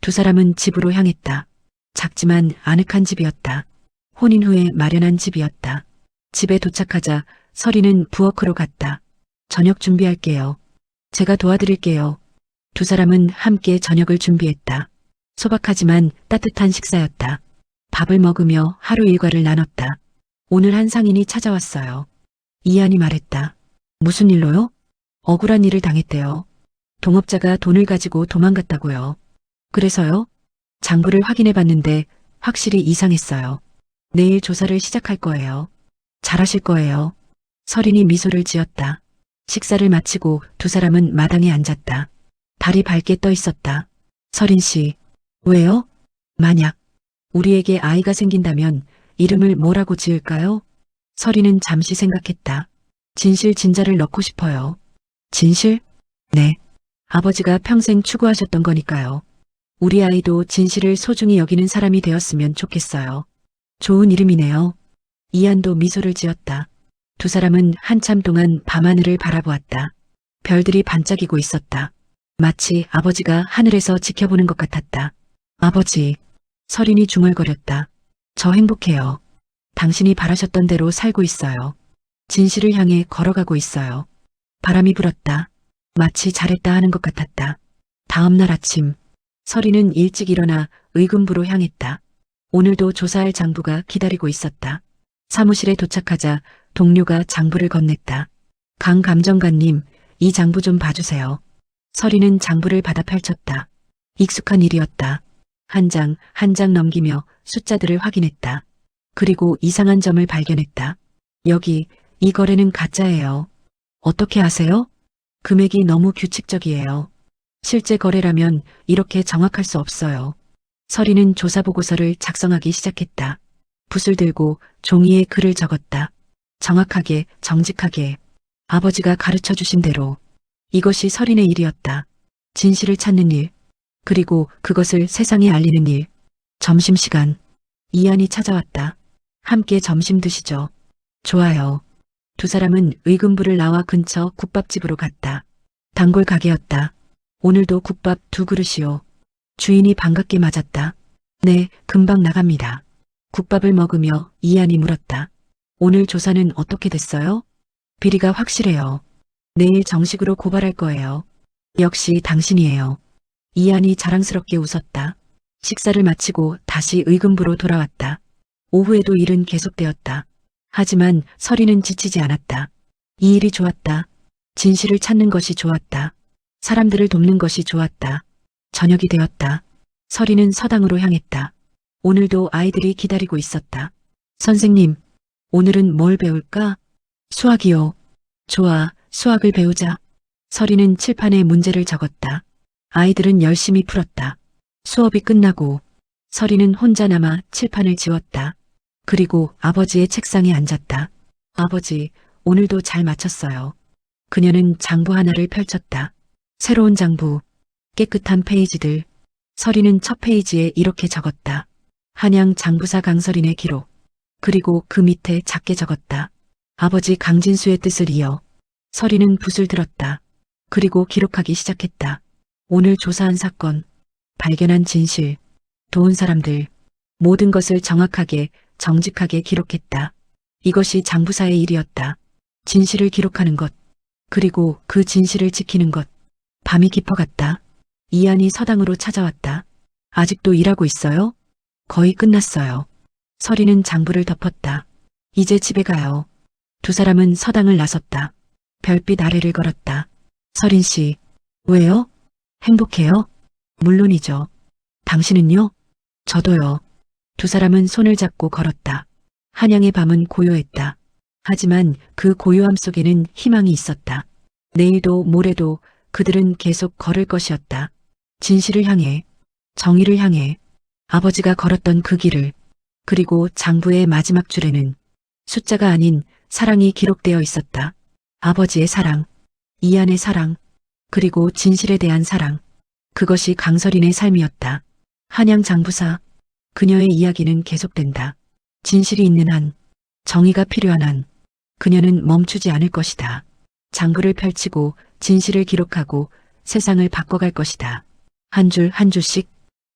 두 사람은 집으로 향했다. 작지만 아늑한 집이었다. 혼인 후에 마련한 집이었다. 집에 도착하자 서린은 부엌으로 갔다. 저녁 준비할게요. 제가 도와드릴게요. 두 사람은 함께 저녁을 준비했다. 소박하지만 따뜻한 식사였다. 밥을 먹으며 하루 일과를 나눴다. 오늘 한 상인이 찾아왔어요. 이안이 말했다. 무슨 일로요? 억울한 일을 당했대요. 동업자가 돈을 가지고 도망갔다고요. 그래서요? 장부를 확인해 봤는데 확실히 이상했어요. 내일 조사를 시작할 거예요. 잘하실 거예요. 서린이 미소를 지었다. 식사를 마치고 두 사람은 마당에 앉았다. 달이 밝게 떠 있었다. 서린 씨, 왜요? 만약 우리에게 아이가 생긴다면 이름을 뭐라고 지을까요? 서린은 잠시 생각했다. 진실 진자를 넣고 싶어요. 진실? 네. 아버지가 평생 추구하셨던 거니까요. 우리 아이도 진실을 소중히 여기는 사람이 되었으면 좋겠어요. 좋은 이름이네요. 이안도 미소를 지었다. 두 사람은 한참 동안 밤하늘을 바라보았다. 별들이 반짝이고 있었다. 마치 아버지가 하늘에서 지켜보는 것 같았다. 아버지, 서린이 중얼거렸다. 저 행복해요. 당신이 바라셨던 대로 살고 있어요. 진실을 향해 걸어가고 있어요. 바람이 불었다. 마치 잘했다 하는 것 같았다. 다음 날 아침, 서린은 일찍 일어나 의금부로 향했다. 오늘도 조사할 장부가 기다리고 있었다. 사무실에 도착하자 동료가 장부를 건넸다. 강 감정관님, 이 장부 좀 봐주세요. 서린은 장부를 받아 펼쳤다. 익숙한 일이었다. 한 장 한 장 넘기며 숫자들을 확인했다. 그리고 이상한 점을 발견했다. 여기, 이 거래는 가짜예요. 어떻게 아세요? 금액이 너무 규칙적이에요. 실제 거래라면 이렇게 정확할 수 없어요. 서린은 조사보고서를 작성하기 시작했다. 붓을 들고 종이에 글을 적었다. 정확하게, 정직하게. 아버지가 가르쳐 주신 대로. 이것이 서린의 일이었다. 진실을 찾는 일. 그리고 그것을 세상에 알리는 일. 점심시간. 이안이 찾아왔다. 함께 점심 드시죠. 좋아요. 두 사람은 의금부를 나와 근처 국밥집으로 갔다. 단골 가게였다. 오늘도 국밥 2그릇이요. 주인이 반갑게 맞았다. 네, 금방 나갑니다. 국밥을 먹으며 이안이 물었다. 오늘 조사는 어떻게 됐어요? 비리가 확실해요. 내일 정식으로 고발할 거예요. 역시 당신이에요. 이안이 자랑스럽게 웃었다. 식사를 마치고 다시 의금부로 돌아왔다. 오후에도 일은 계속되었다. 하지만 서린은 지치지 않았다. 이 일이 좋았다. 진실을 찾는 것이 좋았다. 사람들을 돕는 것이 좋았다. 저녁이 되었다. 서린은 서당으로 향했다. 오늘도 아이들이 기다리고 있었다. 선생님, 오늘은 뭘 배울까? 수학이요. 좋아, 수학을 배우자. 서린은 칠판에 문제를 적었다. 아이들은 열심히 풀었다. 수업이 끝나고 서린은 혼자 남아 칠판을 지웠다. 그리고 아버지의 책상에 앉았다. 아버지, 오늘도 잘 마쳤어요. 그녀는 장부 하나를 펼쳤다. 새로운 장부, 깨끗한 페이지들. 서린은 첫 페이지에 이렇게 적었다. 한양 장부사 강서린의 기록. 그리고 그 밑에 작게 적었다. 아버지 강진수의 뜻을 이어. 서린은 붓을 들었다. 그리고 기록하기 시작했다. 오늘 조사한 사건, 발견한 진실, 도운 사람들, 모든 것을 정확하게, 정직하게 기록했다. 이것이 장부사의 일이었다. 진실을 기록하는 것, 그리고 그 진실을 지키는 것. 밤이 깊어갔다. 이안이 서당으로 찾아왔다. 아직도 일하고 있어요? 거의 끝났어요. 서리는 장부를 덮었다. 이제 집에 가요. 두 사람은 서당을 나섰다. 별빛 아래를 걸었다. 서린 씨, 왜요? 행복해요? 물론이죠. 당신은요? 저도요. 두 사람은 손을 잡고 걸었다. 한양의 밤은 고요했다. 하지만 그 고요함 속에는 희망이 있었다. 내일도 모레도 그들은 계속 걸을 것이었다. 진실을 향해, 정의를 향해, 아버지가 걸었던 그 길을, 그리고 장부의 마지막 줄에는 숫자가 아닌 사랑이 기록되어 있었다. 아버지의 사랑, 이안의 사랑, 그리고 진실에 대한 사랑. 그것이 강설인의 삶이었다. 한양 장부사, 그녀의 이야기는 계속된다. 진실이 있는 한, 정의가 필요한 한, 그녀는 멈추지 않을 것이다. 장부를 펼치고 진실을 기록하고 세상을 바꿔갈 것이다. 한 줄 한 줄씩